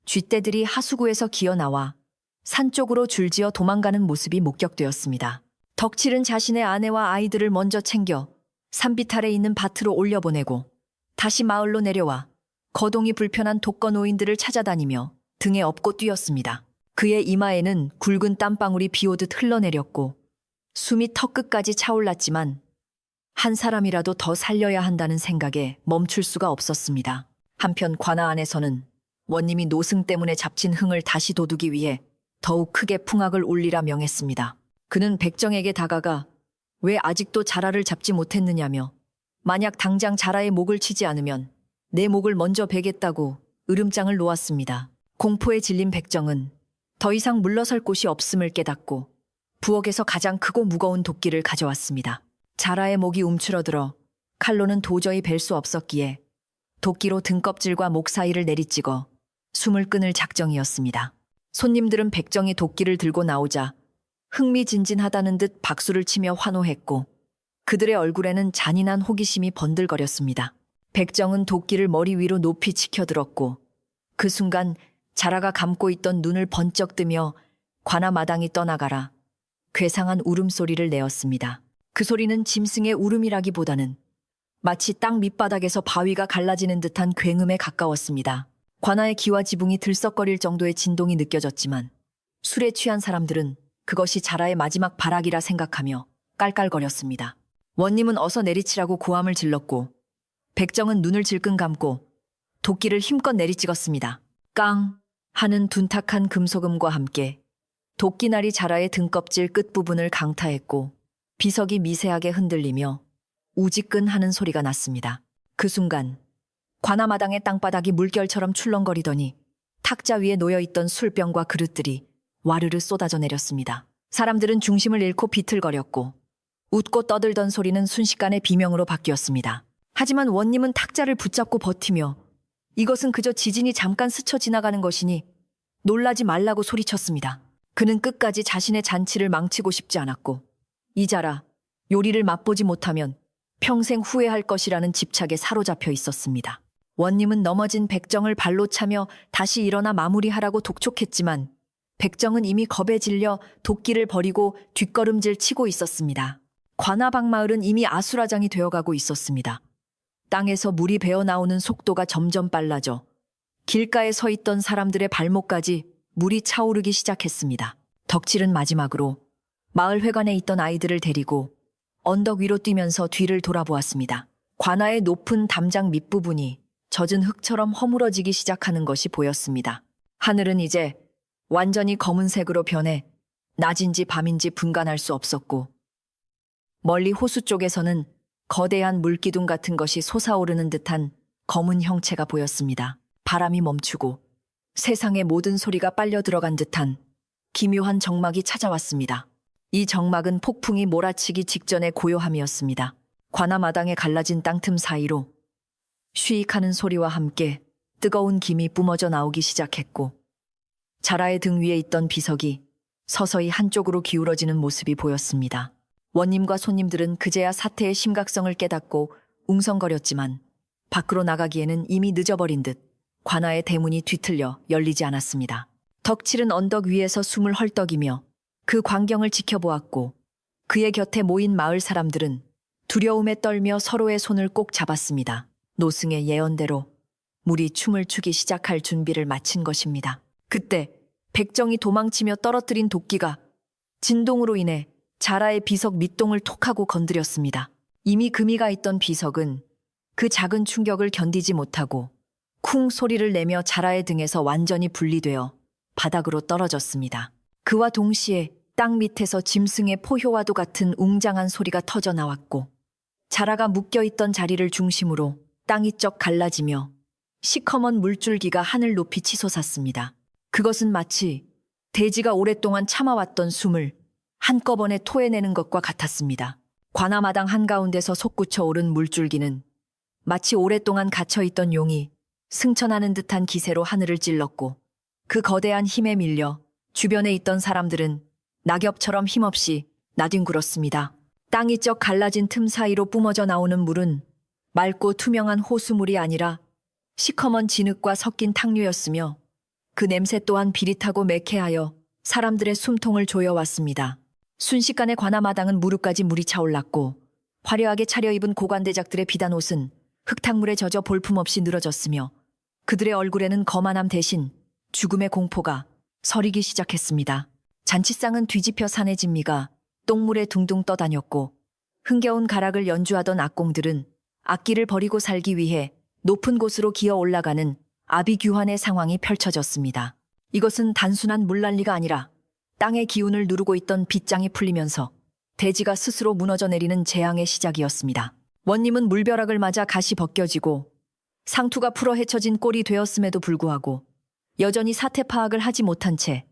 쥐떼들이 하수구에서 기어나와 산 쪽으로 줄지어 도망가는 모습이 목격되었습니다. 덕칠은 자신의 아내와 아이들을 먼저 챙겨 산비탈에 있는 밭으로 올려보내고 다시 마을로 내려와 거동이 불편한 독거노인들을 찾아다니며 등에 업고 뛰었습니다. 그의 이마에는 굵은 땀방울이 비오듯 흘러내렸고 숨이 턱끝까지 차올랐지만 한 사람이라도 더 살려야 한다는 생각에 멈출 수가 없었습니다. 한편 관아 안에서는 원님이 노승 때문에 잡친 흥을 다시 돋우기 위해 더욱 크게 풍악을 울리라 명했습니다. 그는 백정에게 다가가 왜 아직도 자라를 잡지 못했느냐며 만약 당장 자라의 목을 치지 않으면 내 목을 먼저 베겠다고 으름장을 놓았습니다. 공포에 질린 백정은 더 이상 물러설 곳이 없음을 깨닫고 부엌에서 가장 크고 무거운 도끼를 가져왔습니다. 자라의 목이 움츠러들어 칼로는 도저히 벨 수 없었기에 도끼로 등껍질과 목 사이를 내리찍어 숨을 끊을 작정이었습니다. 손님들은 백정이 도끼를 들고 나오자 흥미진진하다는 듯 박수를 치며 환호했고 그들의 얼굴에는 잔인한 호기심이 번들거렸습니다. 백정은 도끼를 머리 위로 높이 치켜들었고 그 순간 자라가 감고 있던 눈을 번쩍 뜨며 관아 마당이 떠나가라 괴상한 울음소리를 내었습니다. 그 소리는 짐승의 울음이라기보다는 마치 땅 밑바닥에서 바위가 갈라지는 듯한 굉음에 가까웠습니다. 관아의 기와 지붕이 들썩거릴 정도의 진동이 느껴졌지만 술에 취한 사람들은 그것이 자라의 마지막 발악이라 생각하며 깔깔거렸습니다. 원님은 어서 내리치라고 고함을 질렀고 백정은 눈을 질끈 감고 도끼를 힘껏 내리찍었습니다. 깡 하는 둔탁한 금소금과 함께 도끼날이 자라의 등껍질 끝부분을 강타했고 비석이 미세하게 흔들리며 우지끈하는 소리가 났습니다. 그 순간 관아마당의 땅바닥이 물결처럼 출렁거리더니 탁자 위에 놓여있던 술병과 그릇들이 와르르 쏟아져 내렸습니다. 사람들은 중심을 잃고 비틀거렸고 웃고 떠들던 소리는 순식간에 비명으로 바뀌었습니다. 하지만 원님은 탁자를 붙잡고 버티며 이것은 그저 지진이 잠깐 스쳐 지나가는 것이니 놀라지 말라고 소리쳤습니다. 그는 끝까지 자신의 잔치를 망치고 싶지 않았고 이 자라 요리를 맛보지 못하면 평생 후회할 것이라는 집착에 사로잡혀 있었습니다. 원님은 넘어진 백정을 발로 차며 다시 일어나 마무리하라고 독촉했지만 백정은 이미 겁에 질려 도끼를 버리고 뒷걸음질 치고 있었습니다. 관아방 마을은 이미 아수라장이 되어가고 있었습니다. 땅에서 물이 배어나오는 속도가 점점 빨라져 길가에 서 있던 사람들의 발목까지 물이 차오르기 시작했습니다. 덕질은 마지막으로 마을 회관에 있던 아이들을 데리고 언덕 위로 뛰면서 뒤를 돌아보았습니다. 관아의 높은 담장 밑부분이 젖은 흙처럼 허물어지기 시작하는 것이 보였습니다. 하늘은 이제 완전히 검은색으로 변해 낮인지 밤인지 분간할 수 없었고 멀리 호수 쪽에서는 거대한 물기둥 같은 것이 솟아오르는 듯한 검은 형체가 보였습니다. 바람이 멈추고 세상의 모든 소리가 빨려 들어간 듯한 기묘한 정막이 찾아왔습니다. 이 정막은 폭풍이 몰아치기 직전의 고요함이었습니다. 관아마당에 갈라진 땅틈 사이로 쉬익하는 소리와 함께 뜨거운 김이 뿜어져 나오기 시작했고 자라의 등 위에 있던 비석이 서서히 한쪽으로 기울어지는 모습이 보였습니다. 원님과 손님들은 그제야 사태의 심각성을 깨닫고 웅성거렸지만 밖으로 나가기에는 이미 늦어버린 듯 관아의 대문이 뒤틀려 열리지 않았습니다. 덕칠은 언덕 위에서 숨을 헐떡이며 그 광경을 지켜보았고 그의 곁에 모인 마을 사람들은 두려움에 떨며 서로의 손을 꼭 잡았습니다. 노승의 예언대로 물이 춤을 추기 시작할 준비를 마친 것입니다. 그때 백정이 도망치며 떨어뜨린 도끼가 진동으로 인해 자라의 비석 밑동을 톡하고 건드렸습니다. 이미 금이가 있던 비석은 그 작은 충격을 견디지 못하고 쿵 소리를 내며 자라의 등에서 완전히 분리되어 바닥으로 떨어졌습니다. 그와 동시에 땅 밑에서 짐승의 포효와도 같은 웅장한 소리가 터져 나왔고 자라가 묶여있던 자리를 중심으로 땅이 쩍 갈라지며 시커먼 물줄기가 하늘 높이 치솟았습니다. 그것은 마치 돼지가 오랫동안 참아왔던 숨을 한꺼번에 토해내는 것과 같았습니다. 관아마당 한가운데서 솟구쳐 오른 물줄기는 마치 오랫동안 갇혀있던 용이 승천하는 듯한 기세로 하늘을 찔렀고 그 거대한 힘에 밀려 주변에 있던 사람들은 낙엽처럼 힘없이 나뒹굴었습니다. 땅이 쩍 갈라진 틈 사이로 뿜어져 나오는 물은 맑고 투명한 호수물이 아니라 시커먼 진흙과 섞인 탕류였으며 그 냄새 또한 비릿하고 매캐하여 사람들의 숨통을 조여왔습니다. 순식간에 관아마당은 무릎까지 물이 차올랐고 화려하게 차려입은 고관대작들의 비단 옷은 흙탕물에 젖어 볼품없이 늘어졌으며 그들의 얼굴에는 거만함 대신 죽음의 공포가 서리기 시작했습니다. 잔치상은 뒤집혀 산의 진미가 똥물에 둥둥 떠다녔고 흥겨운 가락을 연주하던 악공들은 악기를 버리고 살기 위해 높은 곳으로 기어 올라가는 아비규환의 상황이 펼쳐졌습니다. 이것은 단순한 물난리가 아니라 땅의 기운을 누르고 있던 빗장이 풀리면서 대지가 스스로 무너져 내리는 재앙의 시작이었습니다. 원님은 물벼락을 맞아 갓이 벗겨지고 상투가 풀어 헤쳐진 꼴이 되었음에도 불구하고 여전히 사태 파악을 하지 못한 채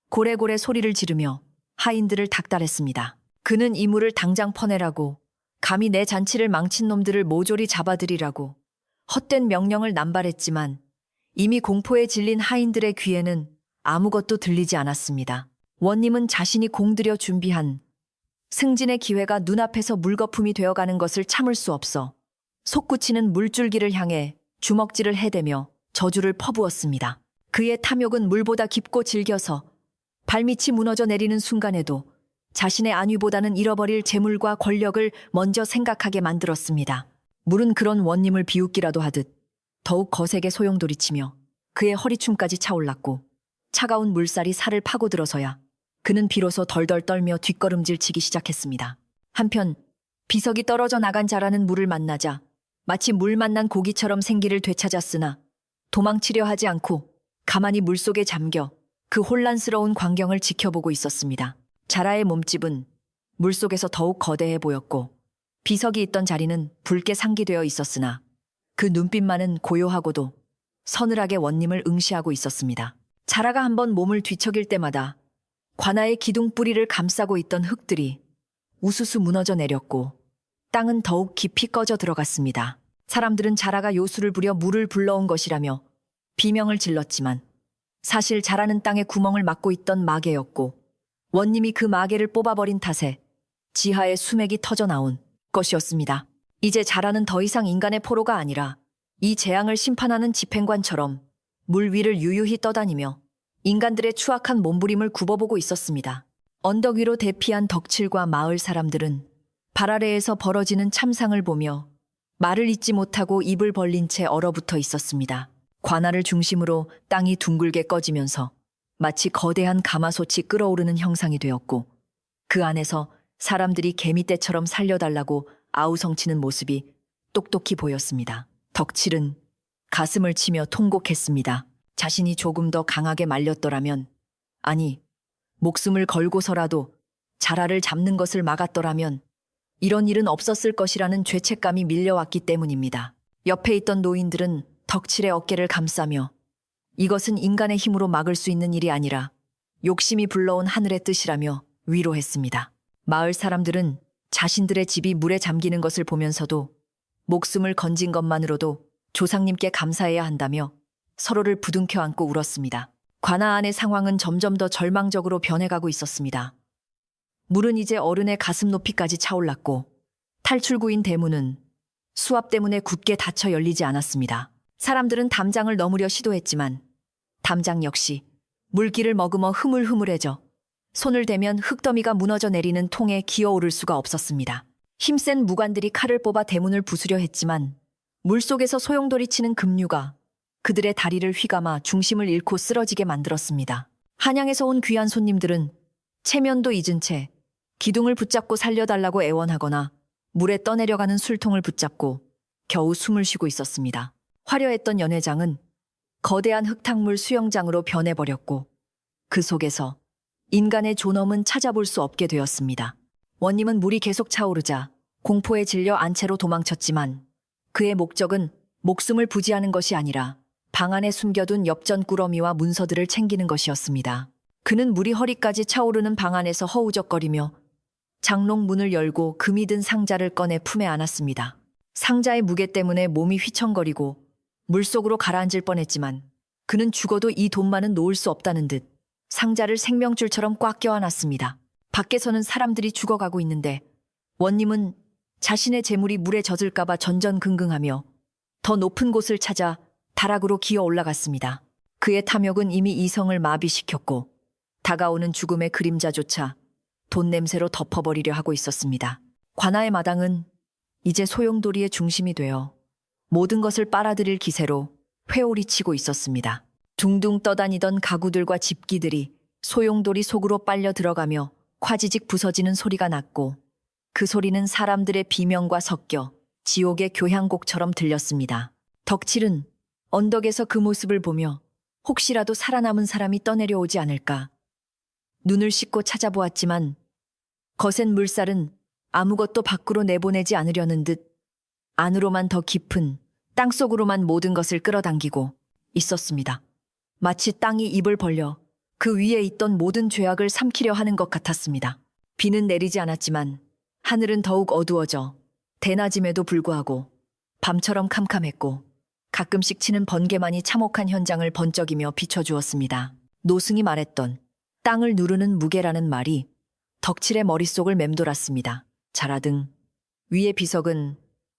고래고래 소리를 지르며 하인들을 닥달했습니다. 그는 이 물을 당장 퍼내라고, 감히 내 잔치를 망친 놈들을 모조리 잡아들이라고, 헛된 명령을 남발했지만 이미 공포에 질린 하인들의 귀에는 아무것도 들리지 않았습니다. 원님은 자신이 공들여 준비한 승진의 기회가 눈앞에서 물거품이 되어가는 것을 참을 수 없어 솟구치는 물줄기를 향해 주먹질을 해대며 저주를 퍼부었습니다. 그의 탐욕은 물보다 깊고 질겨서 발밑이 무너져 내리는 순간에도 자신의 안위보다는 잃어버릴 재물과 권력을 먼저 생각하게 만들었습니다. 물은 그런 원님을 비웃기라도 하듯 더욱 거세게 소용돌이치며 그의 허리춤까지 차올랐고 차가운 물살이 살을 파고들어서야 그는 비로소 덜덜 떨며 뒷걸음질치기 시작했습니다. 한편 비석이 떨어져 나간 자라는 물을 만나자 마치 물 만난 고기처럼 생기를 되찾았으나 도망치려 하지 않고 가만히 물속에 잠겨 그 혼란스러운 광경을 지켜보고 있었습니다. 자라의 몸집은 물속에서 더욱 거대해 보였고 비석이 있던 자리는 붉게 상기되어 있었으나 그 눈빛만은 고요하고도 서늘하게 원님을 응시하고 있었습니다. 자라가 한번 몸을 뒤척일 때마다 관아의 기둥 뿌리를 감싸고 있던 흙들이 우수수 무너져 내렸고 땅은 더욱 깊이 꺼져 들어갔습니다. 사람들은 자라가 요술을 부려 물을 불러온 것이라며 비명을 질렀지만 사실 자라는 땅에 구멍을 막고 있던 마개였고 원님이 그 마개를 뽑아버린 탓에 지하에 수맥이 터져 나온 것이었습니다. 이제 자라는 더 이상 인간의 포로가 아니라 이 재앙을 심판하는 집행관처럼 물 위를 유유히 떠다니며 인간들의 추악한 몸부림을 굽어보고 있었습니다. 언덕 위로 대피한 덕칠과 마을 사람들은 발 아래에서 벌어지는 참상을 보며 말을 잇지 못하고 입을 벌린 채 얼어붙어 있었습니다. 관아를 중심으로 땅이 둥글게 꺼지면서 마치 거대한 가마솥이 끓어오르는 형상이 되었고 그 안에서 사람들이 개미떼처럼 살려달라고 아우성치는 모습이 똑똑히 보였습니다. 덕칠은 가슴을 치며 통곡했습니다. 자신이 조금 더 강하게 말렸더라면, 아니, 목숨을 걸고서라도 자라를 잡는 것을 막았더라면 이런 일은 없었을 것이라는 죄책감이 밀려왔기 때문입니다. 옆에 있던 노인들은 덕칠의 어깨를 감싸며 이것은 인간의 힘으로 막을 수 있는 일이 아니라 욕심이 불러온 하늘의 뜻이라며 위로했습니다. 마을 사람들은 자신들의 집이 물에 잠기는 것을 보면서도 목숨을 건진 것만으로도 조상님께 감사해야 한다며 서로를 부둥켜 안고 울었습니다. 관아 안의 상황은 점점 더 절망적으로 변해가고 있었습니다. 물은 이제 어른의 가슴 높이까지 차올랐고 탈출구인 대문은 수압 때문에 굳게 닫혀 열리지 않았습니다. 사람들은 담장을 넘으려 시도했지만 담장 역시 물기를 머금어 흐물흐물해져 손을 대면 흙더미가 무너져 내리는 통에 기어오를 수가 없었습니다. 힘센 무관들이 칼을 뽑아 대문을 부수려 했지만 물속에서 소용돌이치는 급류가 그들의 다리를 휘감아 중심을 잃고 쓰러지게 만들었습니다. 한양에서 온 귀한 손님들은 체면도 잊은 채 기둥을 붙잡고 살려달라고 애원하거나 물에 떠내려가는 술통을 붙잡고 겨우 숨을 쉬고 있었습니다. 화려했던 연회장은 거대한 흙탕물 수영장으로 변해버렸고 그 속에서 인간의 존엄은 찾아볼 수 없게 되었습니다. 원님은 물이 계속 차오르자 공포에 질려 안채로 도망쳤지만 그의 목적은 목숨을 부지하는 것이 아니라 방 안에 숨겨둔 엽전 꾸러미와 문서들을 챙기는 것이었습니다. 그는 물이 허리까지 차오르는 방 안에서 허우적거리며 장롱 문을 열고 금이 든 상자를 꺼내 품에 안았습니다. 상자의 무게 때문에 몸이 휘청거리고 물속으로 가라앉을 뻔했지만 그는 죽어도 이 돈만은 놓을 수 없다는 듯 상자를 생명줄처럼 꽉 껴안았습니다. 밖에서는 사람들이 죽어가고 있는데 원님은 자신의 재물이 물에 젖을까봐 전전긍긍하며 더 높은 곳을 찾아 다락으로 기어 올라갔습니다. 그의 탐욕은 이미 이성을 마비시켰고 다가오는 죽음의 그림자조차 돈 냄새로 덮어버리려 하고 있었습니다. 관아의 마당은 이제 소용돌이의 중심이 되어 모든 것을 빨아들일 기세로 회오리 치고 있었습니다. 둥둥 떠다니던 가구들과 집기들이 소용돌이 속으로 빨려 들어가며 콰지직 부서지는 소리가 났고 그 소리는 사람들의 비명과 섞여 지옥의 교향곡처럼 들렸습니다. 덕칠은 언덕에서 그 모습을 보며 혹시라도 살아남은 사람이 떠내려오지 않을까 눈을 씻고 찾아보았지만 거센 물살은 아무것도 밖으로 내보내지 않으려는 듯 안으로만 더 깊은 땅속으로만 모든 것을 끌어당기고 있었습니다. 마치 땅이 입을 벌려 그 위에 있던 모든 죄악을 삼키려 하는 것 같았습니다. 비는 내리지 않았지만 하늘은 더욱 어두워져 대낮임에도 불구하고 밤처럼 캄캄했고 가끔씩 치는 번개만이 참혹한 현장을 번쩍이며 비춰주었습니다. 노승이 말했던 땅을 누르는 무게라는 말이 덕칠의 머릿속을 맴돌았습니다. 자라등 위의 비석은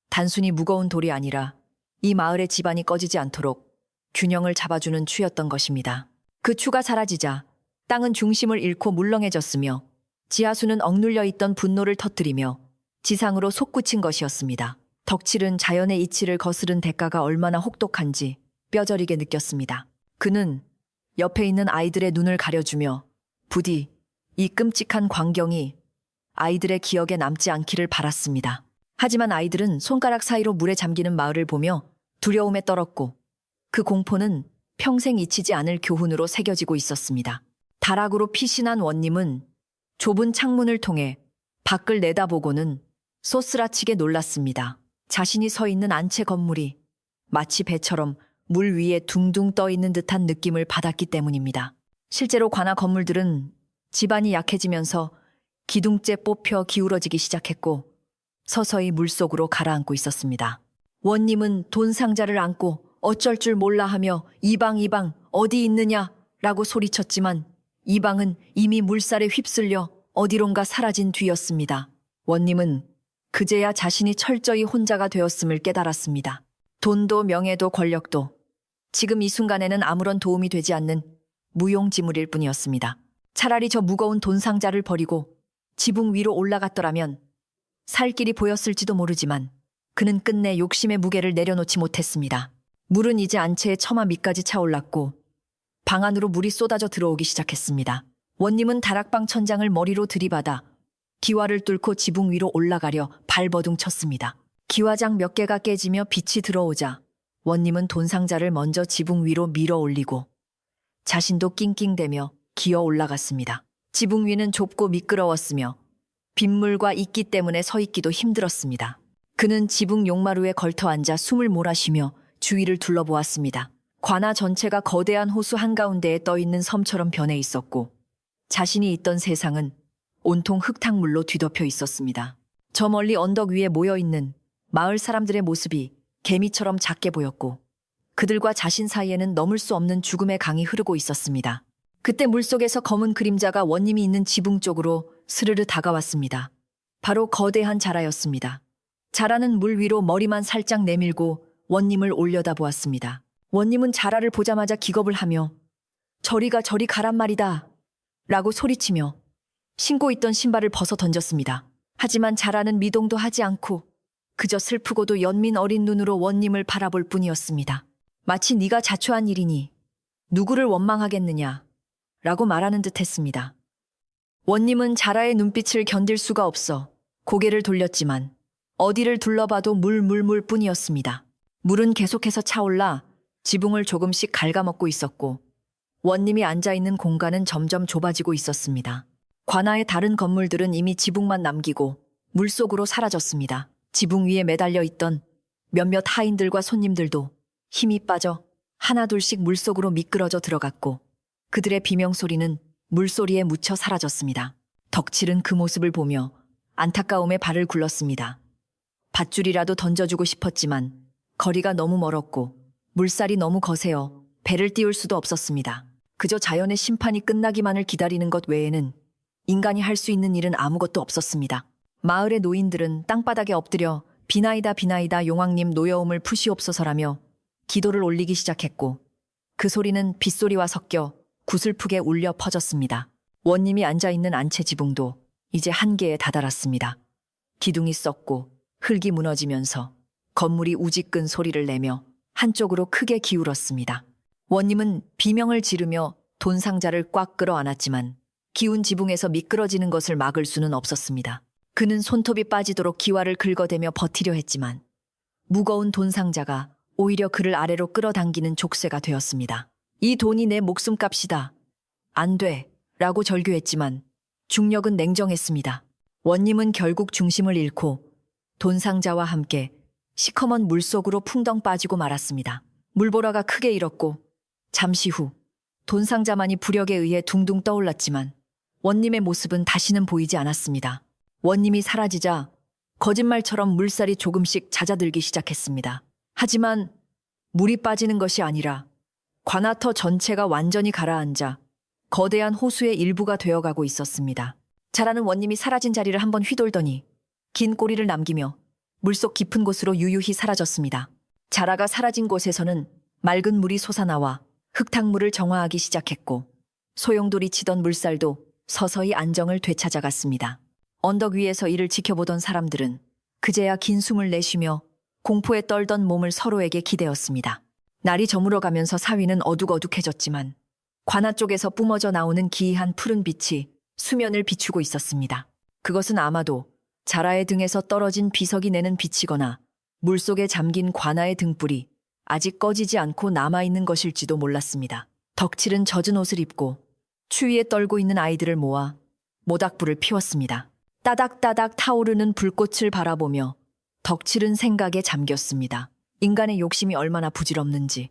단순히 무거운 돌이 아니라 이 마을의 집안이 꺼지지 않도록 균형을 잡아주는 추였던 것입니다. 그 추가 사라지자 땅은 중심을 잃고 물렁해졌으며 지하수는 억눌려 있던 분노를 터뜨리며 지상으로 솟구친 것이었습니다. 덕칠은 자연의 이치를 거스른 대가가 얼마나 혹독한지 뼈저리게 느꼈습니다. 그는 옆에 있는 아이들의 눈을 가려주며 부디 이 끔찍한 광경이 아이들의 기억에 남지 않기를 바랐습니다. 하지만 아이들은 손가락 사이로 물에 잠기는 마을을 보며 두려움에 떨었고 그 공포는 평생 잊히지 않을 교훈으로 새겨지고 있었습니다. 다락으로 피신한 원님은 좁은 창문을 통해 밖을 내다보고는 쏘스라치게 놀랐습니다. 자신이 서 있는 안채 건물이 마치 배처럼 물 위에 둥둥 떠 있는 듯한 느낌을 받았기 때문입니다. 실제로 관아 건물들은 지반이 약해지면서 기둥째 뽑혀 기울어지기 시작했고 서서히 물속으로 가라앉고 있었습니다. 원님은 돈 상자를 안고 어쩔 줄 몰라 하며 이방 어디 있느냐 라고 소리쳤지만 이방은 이미 물살에 휩쓸려 어디론가 사라진 뒤였습니다. 원님은 그제야 자신이 철저히 혼자가 되었음을 깨달았습니다. 돈도 명예도 권력도 지금 이 순간에는 아무런 도움이 되지 않는 무용지물일 뿐이었습니다. 차라리 저 무거운 돈 상자를 버리고 지붕 위로 올라갔더라면 살 길이 보였을지도 모르지만 그는 끝내 욕심의 무게를 내려놓지 못했습니다. 물은 이제 안채의 처마 밑까지 차올랐고 방 안으로 물이 쏟아져 들어오기 시작했습니다. 원님은 다락방 천장을 머리로 들이받아 기와를 뚫고 지붕 위로 올라가려 발버둥 쳤습니다. 기와장 몇 개가 깨지며 빛이 들어오자 원님은 돈 상자를 먼저 지붕 위로 밀어 올리고 자신도 낑낑대며 기어 올라갔습니다. 지붕 위는 좁고 미끄러웠으며 빗물과 이끼 때문에 서 있기도 힘들었습니다. 그는 지붕 용마루에 걸터 앉아 숨을 몰아쉬며 주위를 둘러보았습니다. 관아 전체가 거대한 호수 한가운데에 떠있는 섬처럼 변해 있었고 자신이 있던 세상은 온통 흙탕물로 뒤덮여 있었습니다. 저 멀리 언덕 위에 모여있는 마을 사람들의 모습이 개미처럼 작게 보였고 그들과 자신 사이에는 넘을 수 없는 죽음의 강이 흐르고 있었습니다. 그때 물속에서 검은 그림자가 원님이 있는 지붕 쪽으로 스르르 다가왔습니다. 바로 거대한 자라였습니다. 자라는 물 위로 머리만 살짝 내밀고 원님을 올려다보았습니다. 원님은 자라를 보자마자 기겁을 하며 저리 가란 말이다 라고 소리치며 신고 있던 신발을 벗어 던졌습니다. 하지만 자라는 미동도 하지 않고 그저 슬프고도 연민 어린 눈으로 원님을 바라볼 뿐이었습니다. 마치 네가 자초한 일이니 누구를 원망하겠느냐 라고 말하는 듯 했습니다. 원님은 자라의 눈빛을 견딜 수가 없어 고개를 돌렸지만 어디를 둘러봐도 물 뿐이었습니다. 물은 계속해서 차올라 지붕을 조금씩 갉아먹고 있었고 원님이 앉아있는 공간은 점점 좁아지고 있었습니다. 관아의 다른 건물들은 이미 지붕만 남기고 물속으로 사라졌습니다. 지붕 위에 매달려 있던 몇몇 하인들과 손님들도 힘이 빠져 하나둘씩 물속으로 미끄러져 들어갔고 그들의 비명소리는 물소리에 묻혀 사라졌습니다. 덕칠은 그 모습을 보며 안타까움에 발을 굴렀습니다. 밧줄이라도 던져주고 싶었지만 거리가 너무 멀었고 물살이 너무 거세어 배를 띄울 수도 없었습니다. 그저 자연의 심판이 끝나기만을 기다리는 것 외에는 인간이 할 수 있는 일은 아무것도 없었습니다. 마을의 노인들은 땅바닥에 엎드려 비나이다 용왕님 노여움을 푸시옵소서라며 기도를 올리기 시작했고 그 소리는 빗소리와 섞여 구슬프게 울려 퍼졌습니다. 원님이 앉아있는 안채 지붕도 이제 한계에 다다랐습니다. 기둥이 썩고 흙이 무너지면서 건물이 우지끈 소리를 내며 한쪽으로 크게 기울었습니다. 원님은 비명을 지르며 돈 상자를 꽉 끌어안았지만 기운 지붕에서 미끄러지는 것을 막을 수는 없었습니다. 그는 손톱이 빠지도록 기와를 긁어대며 버티려 했지만 무거운 돈 상자가 오히려 그를 아래로 끌어당기는 족쇄가 되었습니다. 이 돈이 내 목숨값이다. 안 돼. 라고 절규했지만 중력은 냉정했습니다. 원님은 결국 중심을 잃고 돈 상자와 함께 시커먼 물속으로 풍덩 빠지고 말았습니다. 물보라가 크게 일었고 잠시 후 돈 상자만이 부력에 의해 둥둥 떠올랐지만 원님의 모습은 다시는 보이지 않았습니다. 원님이 사라지자 거짓말처럼 물살이 조금씩 잦아들기 시작했습니다. 하지만 물이 빠지는 것이 아니라 관아터 전체가 완전히 가라앉아 거대한 호수의 일부가 되어가고 있었습니다. 자라는 원님이 사라진 자리를 한번 휘돌더니 긴 꼬리를 남기며 물속 깊은 곳으로 유유히 사라졌습니다. 자라가 사라진 곳에서는 맑은 물이 솟아나와 흙탕물을 정화하기 시작했고 소용돌이 치던 물살도 서서히 안정을 되찾아갔습니다. 언덕 위에서 이를 지켜보던 사람들은 그제야 긴 숨을 내쉬며 공포에 떨던 몸을 서로에게 기대었습니다. 날이 저물어가면서 사위는 어둑어둑해졌지만 관아 쪽에서 뿜어져 나오는 기이한 푸른 빛이 수면을 비추고 있었습니다. 그것은 아마도 자라의 등에서 떨어진 비석이 내는 빛이거나 물속에 잠긴 관아의 등불이 아직 꺼지지 않고 남아있는 것일지도 몰랐습니다. 덕칠은 젖은 옷을 입고 추위에 떨고 있는 아이들을 모아 모닥불을 피웠습니다. 따닥따닥 타오르는 불꽃을 바라보며 덕칠은 생각에 잠겼습니다. 인간의 욕심이 얼마나 부질없는지,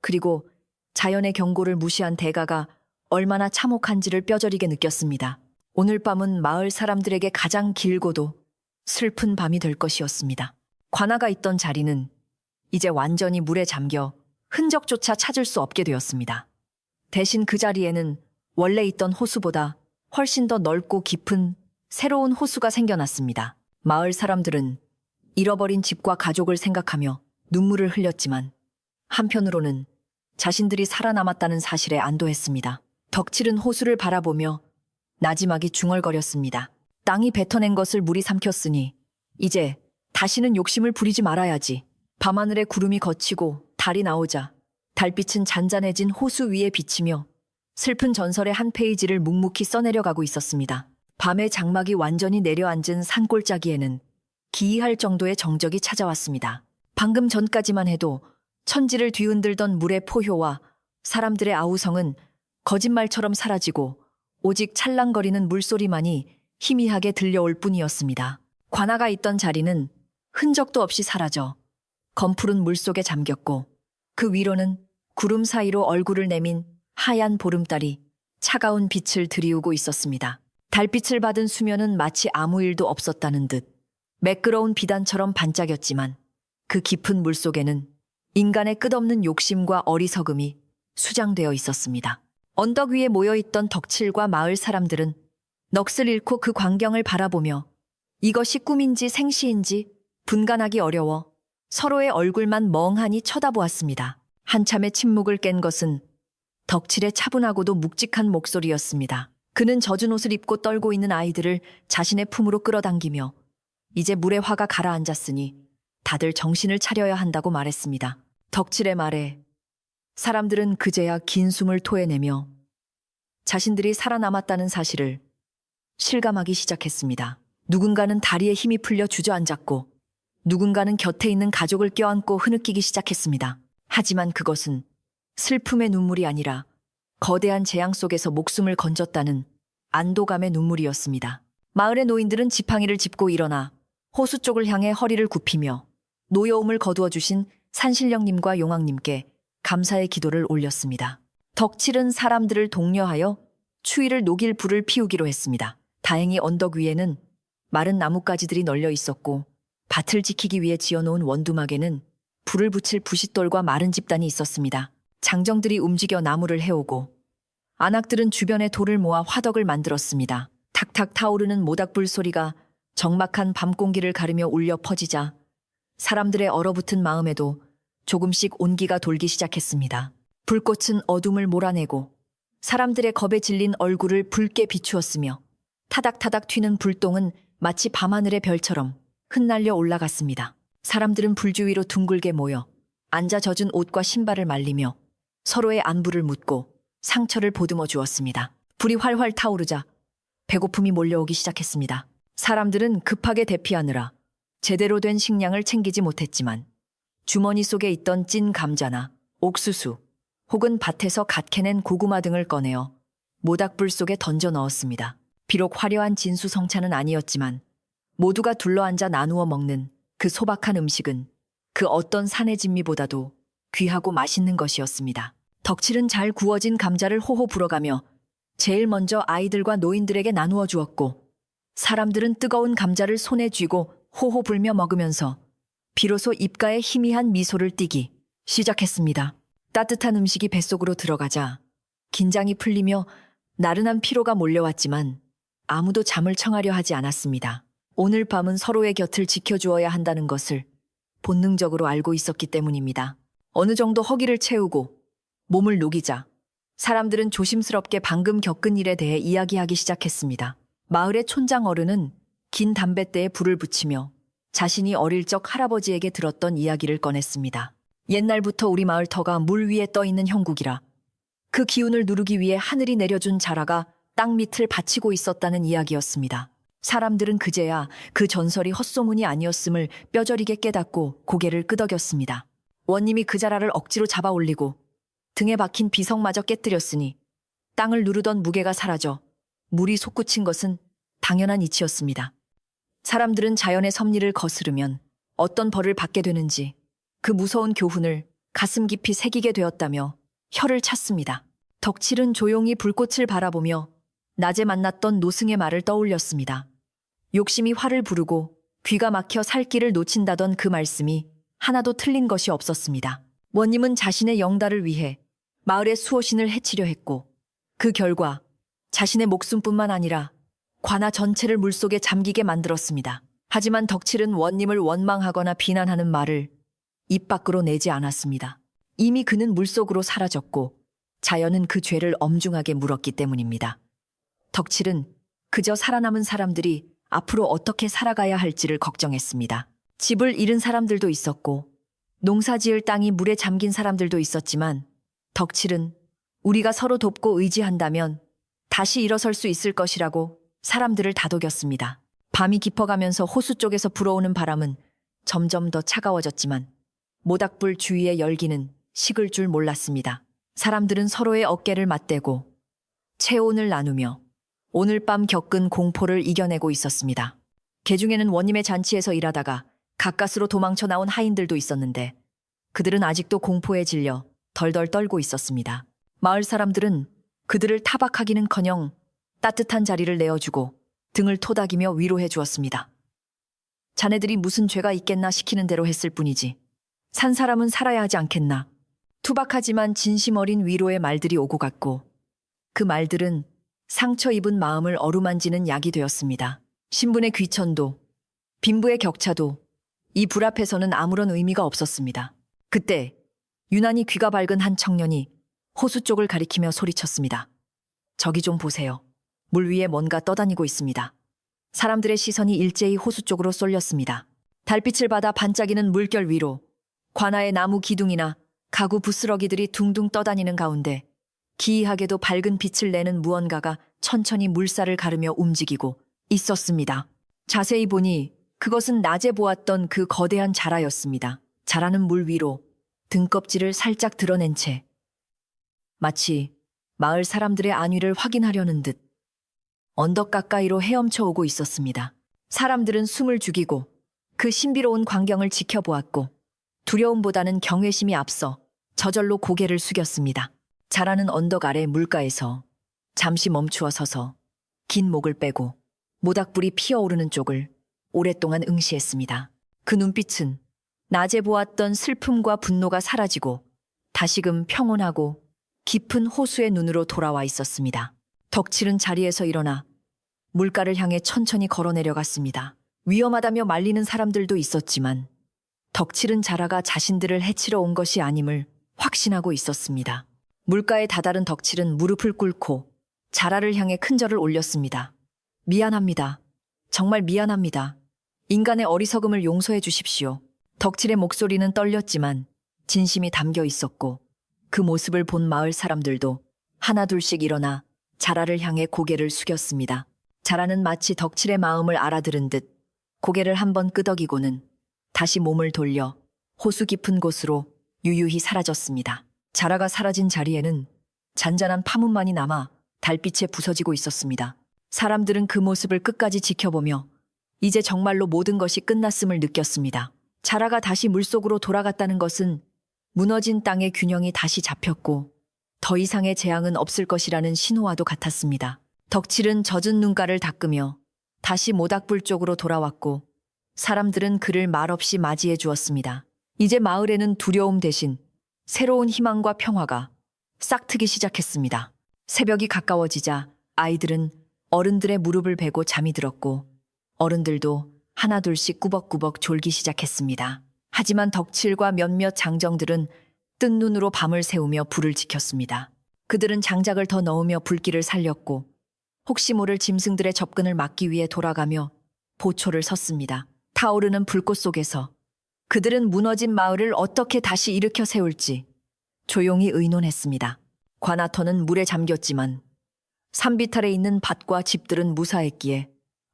그리고 자연의 경고를 무시한 대가가 얼마나 참혹한지를 뼈저리게 느꼈습니다. 오늘 밤은 마을 사람들에게 가장 길고도 슬픈 밤이 될 것이었습니다. 관아가 있던 자리는 이제 완전히 물에 잠겨 흔적조차 찾을 수 없게 되었습니다. 대신 그 자리에는 원래 있던 호수보다 훨씬 더 넓고 깊은 새로운 호수가 생겨났습니다. 마을 사람들은 잃어버린 집과 가족을 생각하며 눈물을 흘렸지만 한편으로는 자신들이 살아남았다는 사실에 안도했습니다. 덕칠은 호수를 바라보며 나지막이 중얼거렸습니다. 땅이 뱉어낸 것을 물이 삼켰으니 이제 다시는 욕심을 부리지 말아야지. 밤하늘에 구름이 걷히고 달이 나오자 달빛은 잔잔해진 호수 위에 비치며 슬픈 전설의 한 페이지를 묵묵히 써내려가고 있었습니다. 밤의 장막이 완전히 내려앉은 산골짜기에는 기이할 정도의 정적이 찾아왔습니다. 방금 전까지만 해도 천지를 뒤흔들던 물의 포효와 사람들의 아우성은 거짓말처럼 사라지고 오직 찰랑거리는 물소리만이 희미하게 들려올 뿐이었습니다. 관아가 있던 자리는 흔적도 없이 사라져 검푸른 물속에 잠겼고 그 위로는 구름 사이로 얼굴을 내민 하얀 보름달이 차가운 빛을 들이우고 있었습니다. 달빛을 받은 수면은 마치 아무 일도 없었다는 듯 매끄러운 비단처럼 반짝였지만 그 깊은 물속에는 인간의 끝없는 욕심과 어리석음이 수장되어 있었습니다. 언덕 위에 모여있던 덕칠과 마을 사람들은 넋을 잃고 그 광경을 바라보며 이것이 꿈인지 생시인지 분간하기 어려워 서로의 얼굴만 멍하니 쳐다보았습니다. 한참의 침묵을 깬 것은 덕칠의 차분하고도 묵직한 목소리였습니다. 그는 젖은 옷을 입고 떨고 있는 아이들을 자신의 품으로 끌어당기며 이제 물의 화가 가라앉았으니 다들 정신을 차려야 한다고 말했습니다. 덕칠의 말에 사람들은 그제야 긴 숨을 토해내며 자신들이 살아남았다는 사실을 실감하기 시작했습니다. 누군가는 다리에 힘이 풀려 주저앉았고 누군가는 곁에 있는 가족을 껴안고 흐느끼기 시작했습니다. 하지만 그것은 슬픔의 눈물이 아니라 거대한 재앙 속에서 목숨을 건졌다는 안도감의 눈물이었습니다. 마을의 노인들은 지팡이를 짚고 일어나 호수 쪽을 향해 허리를 굽히며 노여움을 거두어 주신 산신령님과 용왕님께 감사의 기도를 올렸습니다. 덕칠은 사람들을 독려하여 추위를 녹일 불을 피우기로 했습니다. 다행히 언덕 위에는 마른 나뭇가지들이 널려 있었고 밭을 지키기 위해 지어놓은 원두막에는 불을 붙일 부싯돌과 마른 집단이 있었습니다. 장정들이 움직여 나무를 해오고 안악들은 주변에 돌을 모아 화덕을 만들었습니다. 탁탁 타오르는 모닥불 소리가 적막한 밤 공기를 가르며 울려 퍼지자 사람들의 얼어붙은 마음에도 조금씩 온기가 돌기 시작했습니다. 불꽃은 어둠을 몰아내고 사람들의 겁에 질린 얼굴을 붉게 비추었으며 타닥타닥 튀는 불똥은 마치 밤하늘의 별처럼 흩날려 올라갔습니다. 사람들은 불주위로 둥글게 모여 앉아 젖은 옷과 신발을 말리며 서로의 안부를 묻고 상처를 보듬어 주었습니다. 불이 활활 타오르자 배고픔이 몰려오기 시작했습니다. 사람들은 급하게 대피하느라 제대로 된 식량을 챙기지 못했지만 주머니 속에 있던 찐 감자나 옥수수 혹은 밭에서 갓 캐낸 고구마 등을 꺼내어 모닥불 속에 던져 넣었습니다. 비록 화려한 진수성찬은 아니었지만 모두가 둘러앉아 나누어 먹는 그 소박한 음식은 그 어떤 산의 진미보다도 귀하고 맛있는 것이었습니다. 덕칠은 잘 구워진 감자를 호호 불어가며 제일 먼저 아이들과 노인들에게 나누어 주었고 사람들은 뜨거운 감자를 손에 쥐고 호호 불며 먹으면서 비로소 입가에 희미한 미소를 띠기 시작했습니다. 따뜻한 음식이 뱃속으로 들어가자 긴장이 풀리며 나른한 피로가 몰려왔지만 아무도 잠을 청하려 하지 않았습니다. 오늘 밤은 서로의 곁을 지켜주어야 한다는 것을 본능적으로 알고 있었기 때문입니다. 어느 정도 허기를 채우고 몸을 녹이자 사람들은 조심스럽게 방금 겪은 일에 대해 이야기하기 시작했습니다. 마을의 촌장 어른은 긴 담뱃대에 불을 붙이며 자신이 어릴 적 할아버지에게 들었던 이야기를 꺼냈습니다. 옛날부터 우리 마을 터가 물 위에 떠 있는 형국이라 그 기운을 누르기 위해 하늘이 내려준 자라가 땅 밑을 받치고 있었다는 이야기였습니다. 사람들은 그제야 그 전설이 헛소문이 아니었음을 뼈저리게 깨닫고 고개를 끄덕였습니다. 원님이 그 자라를 억지로 잡아 올리고 등에 박힌 비석마저 깨뜨렸으니 땅을 누르던 무게가 사라져 물이 솟구친 것은 당연한 이치였습니다. 사람들은 자연의 섭리를 거스르면 어떤 벌을 받게 되는지 그 무서운 교훈을 가슴 깊이 새기게 되었다며 혀를 찼습니다. 덕칠은 조용히 불꽃을 바라보며 낮에 만났던 노승의 말을 떠올렸습니다. 욕심이 화를 부르고 귀가 막혀 살 길을 놓친다던 그 말씀이 하나도 틀린 것이 없었습니다. 원님은 자신의 영달을 위해 마을의 수호신을 해치려 했고 그 결과 자신의 목숨뿐만 아니라 관아 전체를 물속에 잠기게 만들었습니다. 하지만 덕칠은 원님을 원망하거나 비난하는 말을 입 밖으로 내지 않았습니다. 이미 그는 물속으로 사라졌고 자연은 그 죄를 엄중하게 물었기 때문입니다. 덕칠은 그저 살아남은 사람들이 앞으로 어떻게 살아가야 할지를 걱정했습니다. 집을 잃은 사람들도 있었고 농사 지을 땅이 물에 잠긴 사람들도 있었지만 덕칠은 우리가 서로 돕고 의지한다면 다시 일어설 수 있을 것이라고 사람들을 다독였습니다. 밤이 깊어가면서 호수 쪽에서 불어오는 바람은 점점 더 차가워졌지만 모닥불 주위의 열기는 식을 줄 몰랐습니다. 사람들은 서로의 어깨를 맞대고 체온을 나누며 오늘 밤 겪은 공포를 이겨내고 있었습니다. 개중에는 원님의 잔치에서 일하다가 가까스로 도망쳐 나온 하인들도 있었는데 그들은 아직도 공포에 질려 덜덜 떨고 있었습니다. 마을 사람들은 그들을 타박하기는커녕 따뜻한 자리를 내어주고 등을 토닥이며 위로해 주었습니다. 자네들이 무슨 죄가 있겠나 시키는 대로 했을 뿐이지 산 사람은 살아야 하지 않겠나. 투박하지만 진심 어린 위로의 말들이 오고 갔고 그 말들은 상처 입은 마음을 어루만지는 약이 되었습니다. 신분의 귀천도 빈부의 격차도 이 불 앞에서는 아무런 의미가 없었습니다. 그때 유난히 귀가 밝은 한 청년이 호수 쪽을 가리키며 소리쳤습니다. 저기 좀 보세요. 물 위에 뭔가 떠다니고 있습니다. 사람들의 시선이 일제히 호수 쪽으로 쏠렸습니다. 달빛을 받아 반짝이는 물결 위로 관아의 나무 기둥이나 가구 부스러기들이 둥둥 떠다니는 가운데 기이하게도 밝은 빛을 내는 무언가가 천천히 물살을 가르며 움직이고 있었습니다. 자세히 보니 그것은 낮에 보았던 그 거대한 자라였습니다. 자라는 물 위로 등껍질을 살짝 드러낸 채 마치 마을 사람들의 안위를 확인하려는 듯 언덕 가까이로 헤엄쳐 오고 있었습니다. 사람들은 숨을 죽이고 그 신비로운 광경을 지켜보았고 두려움보다는 경외심이 앞서 저절로 고개를 숙였습니다. 자라는 언덕 아래 물가에서 잠시 멈추어 서서 긴 목을 빼고 모닥불이 피어오르는 쪽을 오랫동안 응시했습니다. 그 눈빛은 낮에 보았던 슬픔과 분노가 사라지고 다시금 평온하고 깊은 호수의 눈으로 돌아와 있었습니다. 덕칠은 자리에서 일어나 물가를 향해 천천히 걸어 내려갔습니다. 위험하다며 말리는 사람들도 있었지만 덕칠은 자라가 자신들을 해치러 온 것이 아님을 확신하고 있었습니다. 물가에 다다른 덕칠은 무릎을 꿇고 자라를 향해 큰 절을 올렸습니다. 미안합니다. 정말 미안합니다. 인간의 어리석음을 용서해 주십시오. 덕칠의 목소리는 떨렸지만 진심이 담겨 있었고 그 모습을 본 마을 사람들도 하나둘씩 일어나 자라를 향해 고개를 숙였습니다. 자라는 마치 덕칠의 마음을 알아들은 듯 고개를 한번 끄덕이고는 다시 몸을 돌려 호수 깊은 곳으로 유유히 사라졌습니다. 자라가 사라진 자리에는 잔잔한 파문만이 남아 달빛에 부서지고 있었습니다. 사람들은 그 모습을 끝까지 지켜보며 이제 정말로 모든 것이 끝났음을 느꼈습니다. 자라가 다시 물속으로 돌아갔다는 것은 무너진 땅의 균형이 다시 잡혔고 더 이상의 재앙은 없을 것이라는 신호와도 같았습니다. 덕칠은 젖은 눈가를 닦으며 다시 모닥불 쪽으로 돌아왔고 사람들은 그를 말없이 맞이해 주었습니다. 이제 마을에는 두려움 대신 새로운 희망과 평화가 싹트기 시작했습니다. 새벽이 가까워지자 아이들은 어른들의 무릎을 베고 잠이 들었고 어른들도 하나둘씩 꾸벅꾸벅 졸기 시작했습니다. 하지만 덕칠과 몇몇 장정들은 뜬 눈으로 밤을 새우며 불을 지켰습니다. 그들은 장작을 더 넣으며 불길을 살렸고 혹시 모를 짐승들의 접근을 막기 위해 돌아가며 보초를 섰습니다. 타오르는 불꽃 속에서 그들은 무너진 마을을 어떻게 다시 일으켜 세울지 조용히 의논했습니다. 관아터는 물에 잠겼지만 산비탈에 있는 밭과 집들은 무사했기에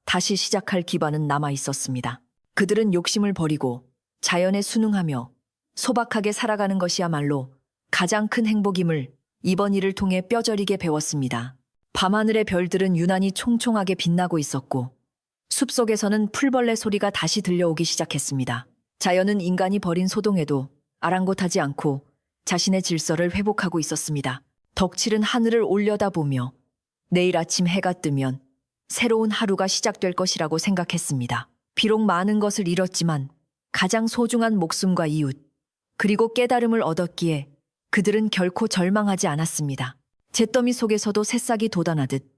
다시 시작할 기반은 남아 있었습니다. 그들은 욕심을 버리고 자연에 순응하며 소박하게 살아가는 것이야말로 가장 큰 행복임을 이번 일을 통해 뼈저리게 배웠습니다. 밤하늘의 별들은 유난히 총총하게 빛나고 있었고 숲속에서는 풀벌레 소리가 다시 들려오기 시작했습니다. 자연은 인간이 벌인 소동에도 아랑곳하지 않고 자신의 질서를 회복하고 있었습니다. 덕칠은 하늘을 올려다보며 내일 아침 해가 뜨면 새로운 하루가 시작될 것이라고 생각했습니다. 비록 많은 것을 잃었지만 가장 소중한 목숨과 이웃, 그리고 깨달음을 얻었기에 그들은 결코 절망하지 않았습니다. 잿더미 속에서도 새싹이 돋아나듯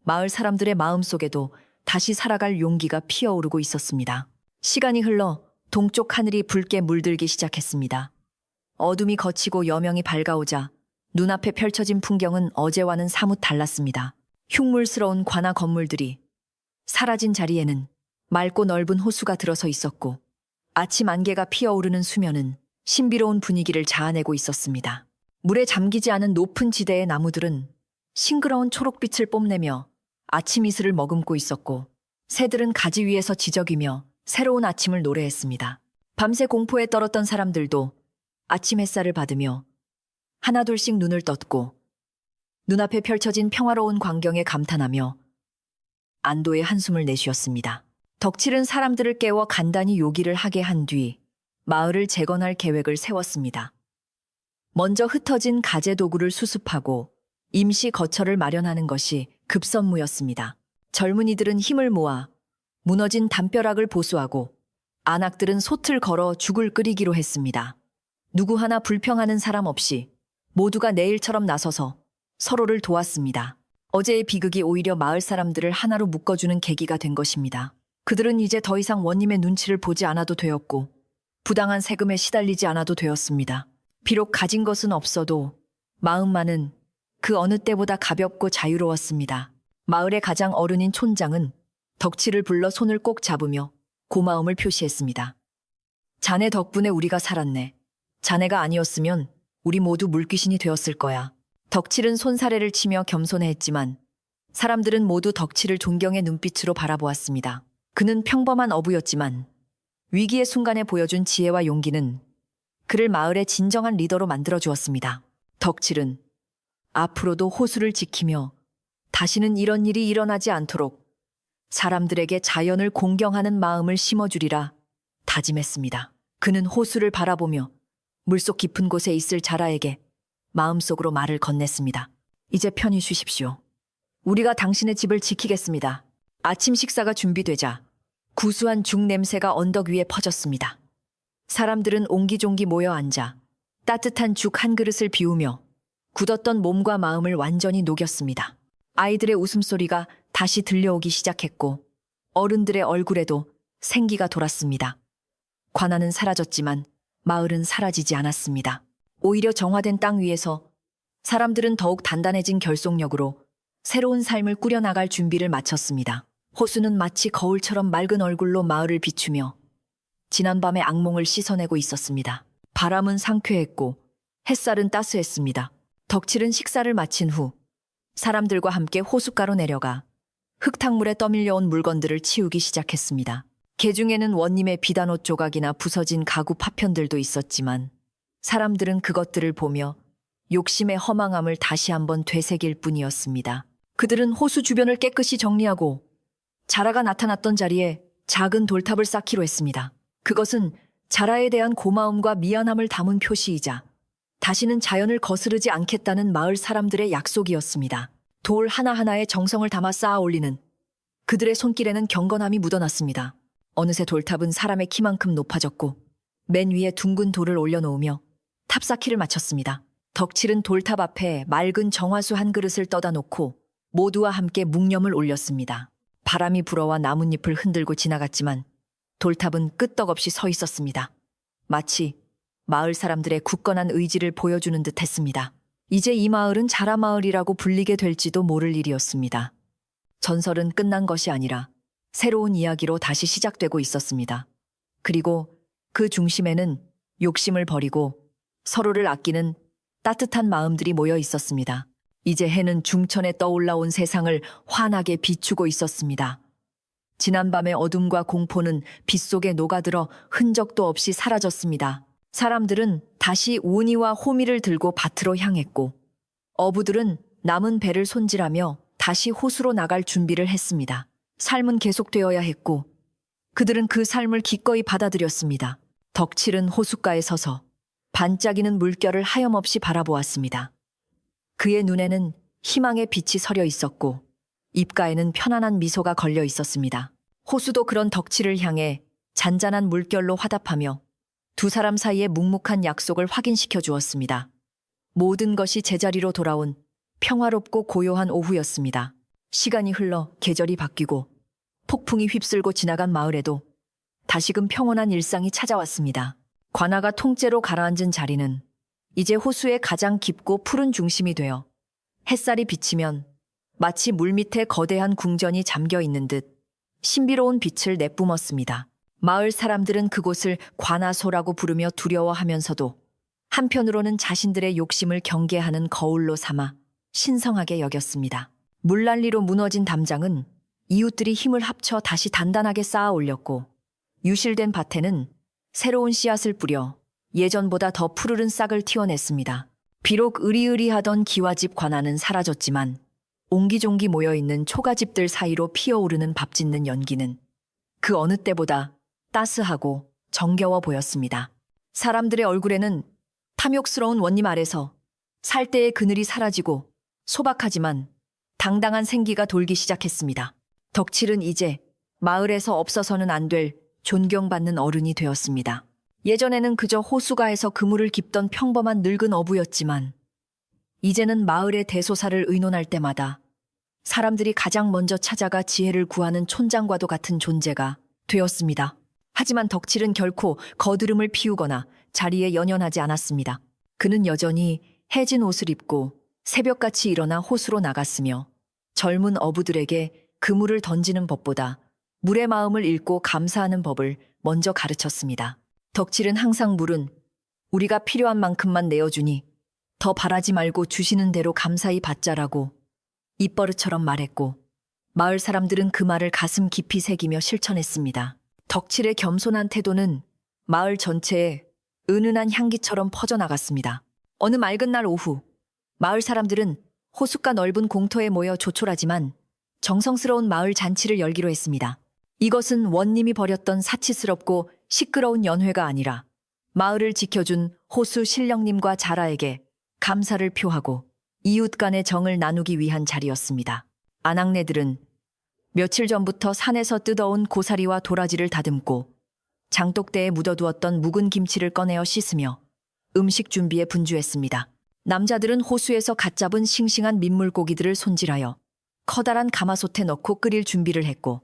마을 사람들의 마음속에도 다시 살아갈 용기가 피어오르고 있었습니다. 시간이 흘러 동쪽 하늘이 붉게 물들기 시작했습니다. 어둠이 걷히고 여명이 밝아오자 눈앞에 펼쳐진 풍경은 어제와는 사뭇 달랐습니다. 흉물스러운 관아 건물들이 사라진 자리에는 맑고 넓은 호수가 들어서 있었고 아침 안개가 피어오르는 수면은 신비로운 분위기를 자아내고 있었습니다. 물에 잠기지 않은 높은 지대의 나무들은 싱그러운 초록빛을 뽐내며 아침 이슬을 머금고 있었고 새들은 가지 위에서 지저귀며 새로운 아침을 노래했습니다. 밤새 공포에 떨었던 사람들도 아침 햇살을 받으며 하나둘씩 눈을 떴고 눈앞에 펼쳐진 평화로운 광경에 감탄하며 안도의 한숨을 내쉬었습니다. 덕칠은 사람들을 깨워 간단히 요기를 하게 한 뒤 마을을 재건할 계획을 세웠습니다. 먼저 흩어진 가재 도구를 수습하고 임시 거처를 마련하는 것이 급선무였습니다. 젊은이들은 힘을 모아 무너진 담벼락을 보수하고 안악들은 솥을 걸어 죽을 끓이기로 했습니다. 누구 하나 불평하는 사람 없이 모두가 내일처럼 나서서 서로를 도왔습니다. 어제의 비극이 오히려 마을 사람들을 하나로 묶어주는 계기가 된 것입니다. 그들은 이제 더 이상 원님의 눈치를 보지 않아도 되었고 부당한 세금에 시달리지 않아도 되었습니다. 비록 가진 것은 없어도 마음만은 그 어느 때보다 가볍고 자유로웠습니다. 마을의 가장 어른인 촌장은 덕칠을 불러 손을 꼭 잡으며 고마움을 표시했습니다. 자네 덕분에 우리가 살았네. 자네가 아니었으면 우리 모두 물귀신이 되었을 거야. 덕칠은 손사래를 치며 겸손해했지만 사람들은 모두 덕칠을 존경의 눈빛으로 바라보았습니다. 그는 평범한 어부였지만 위기의 순간에 보여준 지혜와 용기는 그를 마을의 진정한 리더로 만들어주었습니다. 덕칠은 앞으로도 호수를 지키며 다시는 이런 일이 일어나지 않도록 사람들에게 자연을 공경하는 마음을 심어주리라 다짐했습니다. 그는 호수를 바라보며 물속 깊은 곳에 있을 자라에게 마음속으로 말을 건넸습니다. 이제 편히 쉬십시오. 우리가 당신의 집을 지키겠습니다. 아침 식사가 준비되자 구수한 죽 냄새가 언덕 위에 퍼졌습니다. 사람들은 옹기종기 모여 앉아 따뜻한 죽 한 그릇을 비우며 굳었던 몸과 마음을 완전히 녹였습니다. 아이들의 웃음소리가 다시 들려오기 시작했고 어른들의 얼굴에도 생기가 돌았습니다. 관아는 사라졌지만 마을은 사라지지 않았습니다. 오히려 정화된 땅 위에서 사람들은 더욱 단단해진 결속력으로 새로운 삶을 꾸려나갈 준비를 마쳤습니다. 호수는 마치 거울처럼 맑은 얼굴로 마을을 비추며 지난밤의 악몽을 씻어내고 있었습니다. 바람은 상쾌했고 햇살은 따스했습니다. 덕칠은 식사를 마친 후 사람들과 함께 호숫가로 내려가 흙탕물에 떠밀려온 물건들을 치우기 시작했습니다. 개중에는 원님의 비단옷 조각이나 부서진 가구 파편들도 있었지만 사람들은 그것들을 보며 욕심의 허망함을 다시 한번 되새길 뿐이었습니다. 그들은 호수 주변을 깨끗이 정리하고 자라가 나타났던 자리에 작은 돌탑을 쌓기로 했습니다. 그것은 자라에 대한 고마움과 미안함을 담은 표시이자 다시는 자연을 거스르지 않겠다는 마을 사람들의 약속이었습니다. 돌 하나하나에 정성을 담아 쌓아 올리는 그들의 손길에는 경건함이 묻어났습니다. 어느새 돌탑은 사람의 키만큼 높아졌고 맨 위에 둥근 돌을 올려놓으며 탑쌓기를 마쳤습니다. 덕칠은 돌탑 앞에 맑은 정화수 한 그릇을 떠다 놓고 모두와 함께 묵념을 올렸습니다. 바람이 불어와 나뭇잎을 흔들고 지나갔지만 돌탑은 끄떡없이 서 있었습니다. 마치 마을 사람들의 굳건한 의지를 보여주는 듯 했습니다. 이제 이 마을은 자라마을이라고 불리게 될지도 모를 일이었습니다. 전설은 끝난 것이 아니라 새로운 이야기로 다시 시작되고 있었습니다. 그리고 그 중심에는 욕심을 버리고 서로를 아끼는 따뜻한 마음들이 모여 있었습니다. 이제 해는 중천에 떠올라온 세상을 환하게 비추고 있었습니다. 지난밤의 어둠과 공포는 빛 속에 녹아들어 흔적도 없이 사라졌습니다. 사람들은 다시 우니와 호미를 들고 밭으로 향했고 어부들은 남은 배를 손질하며 다시 호수로 나갈 준비를 했습니다. 삶은 계속되어야 했고 그들은 그 삶을 기꺼이 받아들였습니다. 덕칠은 호숫가에 서서 반짝이는 물결을 하염없이 바라보았습니다. 그의 눈에는 희망의 빛이 서려 있었고 입가에는 편안한 미소가 걸려 있었습니다. 호수도 그런 덕칠을 향해 잔잔한 물결로 화답하며 두 사람 사이의 묵묵한 약속을 확인시켜 주었습니다. 모든 것이 제자리로 돌아온 평화롭고 고요한 오후였습니다. 시간이 흘러 계절이 바뀌고 폭풍이 휩쓸고 지나간 마을에도 다시금 평온한 일상이 찾아왔습니다. 관아가 통째로 가라앉은 자리는 이제 호수의 가장 깊고 푸른 중심이 되어 햇살이 비치면 마치 물밑에 거대한 궁전이 잠겨 있는 듯 신비로운 빛을 내뿜었습니다. 마을 사람들은 그곳을 관아소라고 부르며 두려워하면서도 한편으로는 자신들의 욕심을 경계하는 거울로 삼아 신성하게 여겼습니다. 물난리로 무너진 담장은 이웃들이 힘을 합쳐 다시 단단하게 쌓아 올렸고 유실된 밭에는 새로운 씨앗을 뿌려 예전보다 더 푸르른 싹을 틔워냈습니다. 비록 으리으리하던 기와집 관아는 사라졌지만 옹기종기 모여있는 초가집들 사이로 피어오르는 밥 짓는 연기는 그 어느 때보다 따스하고 정겨워 보였습니다. 사람들의 얼굴에는 탐욕스러운 원님 아래서 살대의 그늘이 사라지고 소박하지만 당당한 생기가 돌기 시작했습니다. 덕칠은 이제 마을에서 없어서는 안 될 존경받는 어른이 되었습니다. 예전에는 그저 호수가에서 그물을 깁던 평범한 늙은 어부였지만 이제는 마을의 대소사를 의논할 때마다 사람들이 가장 먼저 찾아가 지혜를 구하는 촌장과도 같은 존재가 되었습니다. 하지만 덕칠은 결코 거드름을 피우거나 자리에 연연하지 않았습니다. 그는 여전히 해진 옷을 입고 새벽같이 일어나 호수로 나갔으며 젊은 어부들에게 그물을 던지는 법보다 물의 마음을 읽고 감사하는 법을 먼저 가르쳤습니다. 덕칠은 항상 물은 우리가 필요한 만큼만 내어주니 더 바라지 말고 주시는 대로 감사히 받자라고 입버릇처럼 말했고 마을 사람들은 그 말을 가슴 깊이 새기며 실천했습니다. 덕칠의 겸손한 태도는 마을 전체에 은은한 향기처럼 퍼져나갔습니다. 어느 맑은 날 오후 마을 사람들은 호숫가 넓은 공터에 모여 조촐하지만 정성스러운 마을 잔치를 열기로 했습니다. 이것은 원님이 벌였던 사치스럽고 시끄러운 연회가 아니라 마을을 지켜준 호수 신령님과 자라에게 감사를 표하고 이웃 간의 정을 나누기 위한 자리였습니다. 아낙네들은 며칠 전부터 산에서 뜯어온 고사리와 도라지를 다듬고 장독대에 묻어두었던 묵은 김치를 꺼내어 씻으며 음식 준비에 분주했습니다. 남자들은 호수에서 갓 잡은 싱싱한 민물고기들을 손질하여 커다란 가마솥에 넣고 끓일 준비를 했고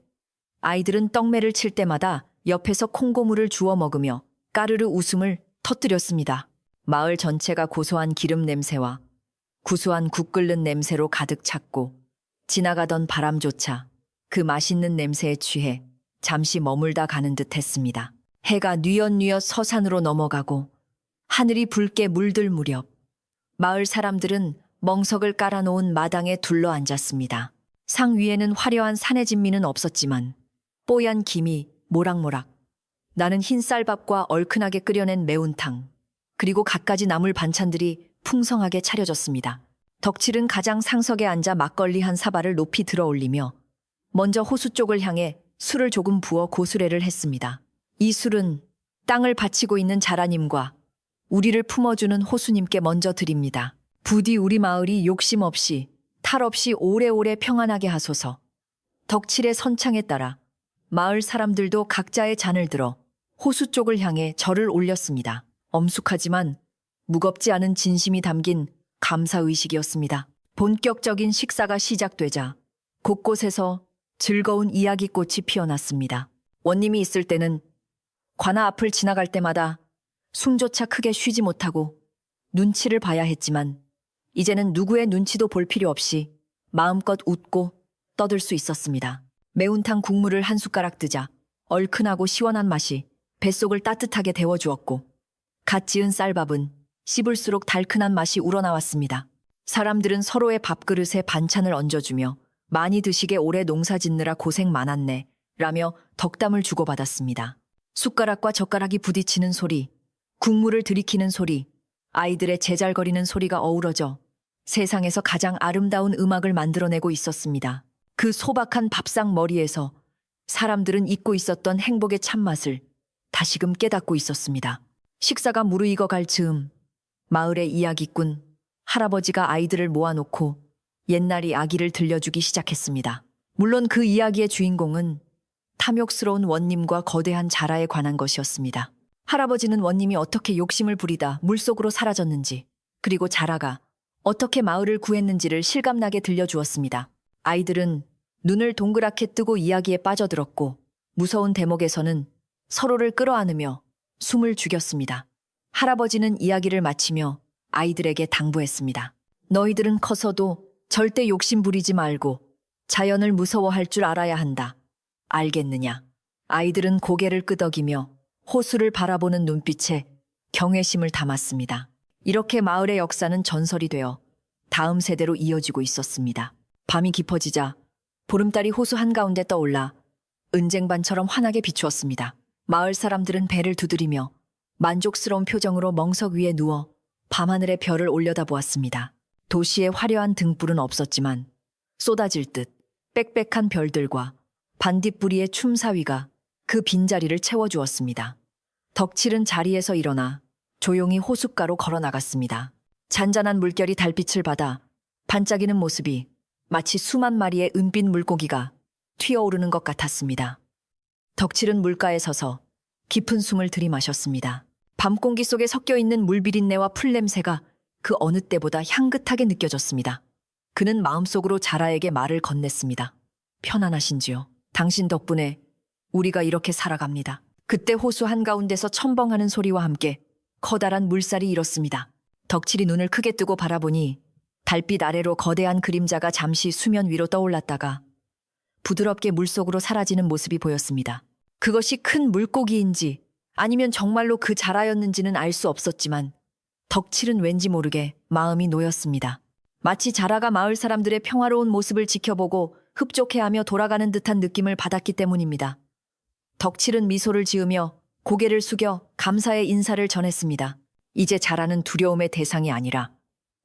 아이들은 떡매를 칠 때마다 옆에서 콩고물을 주워 먹으며 까르르 웃음을 터뜨렸습니다. 마을 전체가 고소한 기름 냄새와 구수한 국 끓는 냄새로 가득 찼고 지나가던 바람조차 그 맛있는 냄새에 취해 잠시 머물다 가는 듯 했습니다. 해가 뉘엿뉘엿 서산으로 넘어가고 하늘이 붉게 물들 무렵 마을 사람들은 멍석을 깔아놓은 마당에 둘러앉았습니다. 상 위에는 화려한 산의 진미는 없었지만 뽀얀 김이 모락모락 나는 흰 쌀밥과 얼큰하게 끓여낸 매운탕 그리고 갖가지 나물 반찬들이 풍성하게 차려졌습니다. 덕칠은 가장 상석에 앉아 막걸리 한 사발을 높이 들어 올리며 먼저 호수 쪽을 향해 술을 조금 부어 고수례를 했습니다. 이 술은 땅을 바치고 있는 자라님과 우리를 품어주는 호수님께 먼저 드립니다. 부디 우리 마을이 욕심 없이 탈 없이 오래오래 평안하게 하소서. 덕칠의 선창에 따라 마을 사람들도 각자의 잔을 들어 호수 쪽을 향해 절을 올렸습니다. 엄숙하지만 무겁지 않은 진심이 담긴 감사의식이었습니다. 본격적인 식사가 시작되자 곳곳에서 즐거운 이야기꽃이 피어났습니다. 원님이 있을 때는 관아 앞을 지나갈 때마다 숨조차 크게 쉬지 못하고 눈치를 봐야 했지만 이제는 누구의 눈치도 볼 필요 없이 마음껏 웃고 떠들 수 있었습니다. 매운탕 국물을 한 숟가락 뜨자 얼큰하고 시원한 맛이 뱃속을 따뜻하게 데워주었고 갓 지은 쌀밥은 씹을수록 달큰한 맛이 우러나왔습니다. 사람들은 서로의 밥그릇에 반찬을 얹어주며 많이 드시게 올해 농사 짓느라 고생 많았네 라며 덕담을 주고받았습니다. 숟가락과 젓가락이 부딪히는 소리, 국물을 들이키는 소리, 아이들의 제잘거리는 소리가 어우러져 세상에서 가장 아름다운 음악을 만들어내고 있었습니다. 그 소박한 밥상 머리에서 사람들은 잊고 있었던 행복의 참맛을 다시금 깨닫고 있었습니다. 식사가 무르익어 갈 즈음 마을의 이야기꾼 할아버지가 아이들을 모아놓고 옛날 이야기를 들려주기 시작했습니다. 물론 그 이야기의 주인공은 탐욕스러운 원님과 거대한 자라에 관한 것이었습니다. 할아버지는 원님이 어떻게 욕심을 부리다 물속으로 사라졌는지 그리고 자라가 어떻게 마을을 구했는지를 실감나게 들려주었습니다. 아이들은 눈을 동그랗게 뜨고 이야기에 빠져들었고 무서운 대목에서는 서로를 끌어안으며 숨을 죽였습니다. 할아버지는 이야기를 마치며 아이들에게 당부했습니다. 너희들은 커서도 절대 욕심 부리지 말고 자연을 무서워할 줄 알아야 한다. 알겠느냐? 아이들은 고개를 끄덕이며 호수를 바라보는 눈빛에 경외심을 담았습니다. 이렇게 마을의 역사는 전설이 되어 다음 세대로 이어지고 있었습니다. 밤이 깊어지자 보름달이 호수 한가운데 떠올라 은쟁반처럼 환하게 비추었습니다. 마을 사람들은 배를 두드리며 만족스러운 표정으로 멍석 위에 누워 밤하늘의 별을 올려다보았습니다. 도시의 화려한 등불은 없었지만 쏟아질 듯 빽빽한 별들과 반딧불이의 춤사위가 그 빈자리를 채워주었습니다. 덕칠은 자리에서 일어나 조용히 호숫가로 걸어나갔습니다. 잔잔한 물결이 달빛을 받아 반짝이는 모습이 마치 수만 마리의 은빛 물고기가 튀어오르는 것 같았습니다. 덕칠은 물가에 서서 깊은 숨을 들이마셨습니다. 밤 공기 속에 섞여있는 물비린내와 풀냄새가 그 어느 때보다 향긋하게 느껴졌습니다. 그는 마음속으로 자라에게 말을 건넸습니다. 편안하신지요? 당신 덕분에 우리가 이렇게 살아갑니다. 그때 호수 한가운데서 첨벙하는 소리와 함께 커다란 물살이 일었습니다. 덕칠이 눈을 크게 뜨고 바라보니 달빛 아래로 거대한 그림자가 잠시 수면 위로 떠올랐다가 부드럽게 물속으로 사라지는 모습이 보였습니다. 그것이 큰 물고기인지 아니면 정말로 그 자라였는지는 알 수 없었지만 덕칠은 왠지 모르게 마음이 놓였습니다. 마치 자라가 마을 사람들의 평화로운 모습을 지켜보고 흡족해하며 돌아가는 듯한 느낌을 받았기 때문입니다. 덕칠은 미소를 지으며 고개를 숙여 감사의 인사를 전했습니다. 이제 자라는 두려움의 대상이 아니라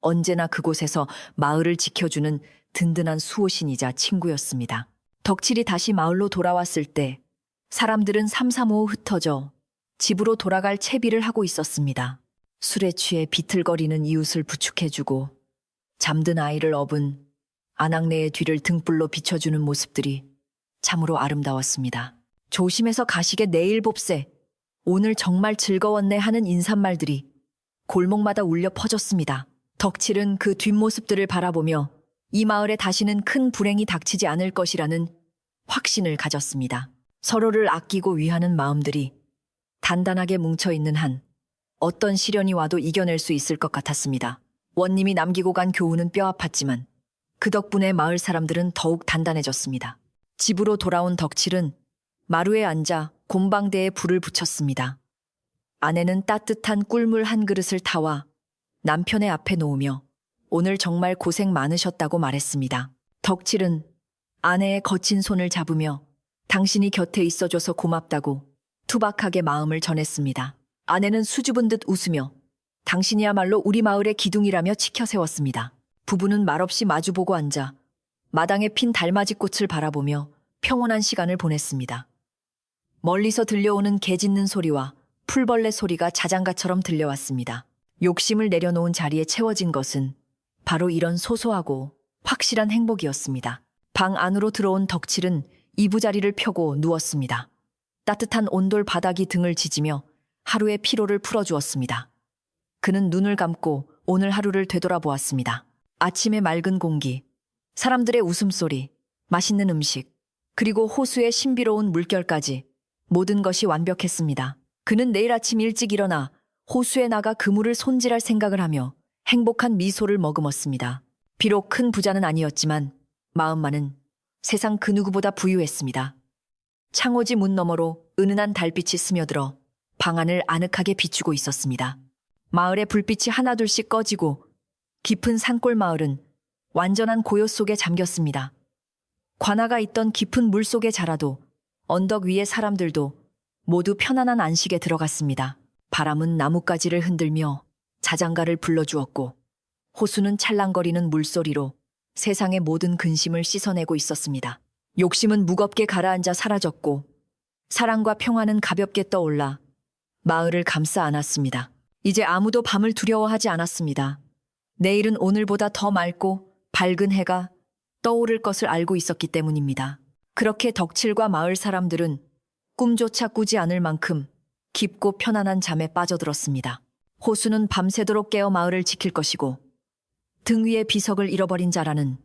언제나 그곳에서 마을을 지켜주는 든든한 수호신이자 친구였습니다. 덕칠이 다시 마을로 돌아왔을 때 사람들은 삼삼오오 흩어져 집으로 돌아갈 채비를 하고 있었습니다. 술에 취해 비틀거리는 이웃을 부축해주고 잠든 아이를 업은 아낙네의 뒤를 등불로 비춰주는 모습들이 참으로 아름다웠습니다. 조심해서 가시게 내일 봅세. 오늘 정말 즐거웠네 하는 인사말들이 골목마다 울려 퍼졌습니다. 덕칠은 그 뒷모습들을 바라보며 이 마을에 다시는 큰 불행이 닥치지 않을 것이라는 확신을 가졌습니다. 서로를 아끼고 위하는 마음들이 단단하게 뭉쳐있는 한 어떤 시련이 와도 이겨낼 수 있을 것 같았습니다. 원님이 남기고 간 교훈은 뼈아팠지만 그 덕분에 마을 사람들은 더욱 단단해졌습니다. 집으로 돌아온 덕칠은 마루에 앉아 곰방대에 불을 붙였습니다. 아내는 따뜻한 꿀물 한 그릇을 타와 남편의 앞에 놓으며 오늘 정말 고생 많으셨다고 말했습니다. 덕칠은 아내의 거친 손을 잡으며 당신이 곁에 있어줘서 고맙다고 투박하게 마음을 전했습니다. 아내는 수줍은 듯 웃으며 당신이야말로 우리 마을의 기둥이라며 치켜세웠습니다. 부부는 말없이 마주보고 앉아 마당에 핀 달맞이꽃을 바라보며 평온한 시간을 보냈습니다. 멀리서 들려오는 개 짖는 소리와 풀벌레 소리가 자장가처럼 들려왔습니다. 욕심을 내려놓은 자리에 채워진 것은 바로 이런 소소하고 확실한 행복이었습니다. 방 안으로 들어온 덕칠은 이부자리를 펴고 누웠습니다. 따뜻한 온돌 바닥이 등을 지지며 하루의 피로를 풀어주었습니다. 그는 눈을 감고 오늘 하루를 되돌아보았습니다. 아침의 맑은 공기, 사람들의 웃음소리, 맛있는 음식, 그리고 호수의 신비로운 물결까지 모든 것이 완벽했습니다. 그는 내일 아침 일찍 일어나 호수에 나가 그물을 손질할 생각을 하며 행복한 미소를 머금었습니다. 비록 큰 부자는 아니었지만 마음만은 세상 그 누구보다 부유했습니다. 창호지 문 너머로 은은한 달빛이 스며들어 방 안을 아늑하게 비추고 있었습니다. 마을의 불빛이 하나둘씩 꺼지고 깊은 산골 마을은 완전한 고요 속에 잠겼습니다. 관아가 있던 깊은 물 속에 자라도 언덕 위의 사람들도 모두 편안한 안식에 들어갔습니다. 바람은 나뭇가지를 흔들며 자장가를 불러주었고 호수는 찰랑거리는 물소리로 세상의 모든 근심을 씻어내고 있었습니다. 욕심은 무겁게 가라앉아 사라졌고 사랑과 평화는 가볍게 떠올라 마을을 감싸 안았습니다. 이제 아무도 밤을 두려워하지 않았습니다. 내일은 오늘보다 더 맑고 밝은 해가 떠오를 것을 알고 있었기 때문입니다. 그렇게 덕칠과 마을 사람들은 꿈조차 꾸지 않을 만큼 깊고 편안한 잠에 빠져들었습니다. 호수는 밤새도록 깨어 마을을 지킬 것이고 등 위에 비석을 잃어버린 자라는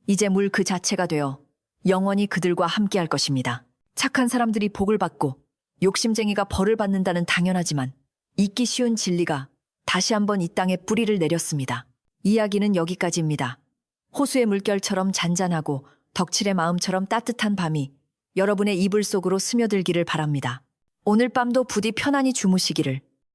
이제 물 그 자체가 되어 영원히 그들과 함께할 것입니다. 착한 사람들이 복을 받고 욕심쟁이가 벌을 받는다는 당연하지만 잊기 쉬운 진리가 다시 한번 이 땅에 뿌리를 내렸습니다. 이야기는 여기까지입니다. 호수의 물결처럼 잔잔하고 덕칠의 마음처럼 따뜻한 밤이 여러분의 이불 속으로 스며들기를 바랍니다. 오늘 밤도 부디 편안히 주무시기를.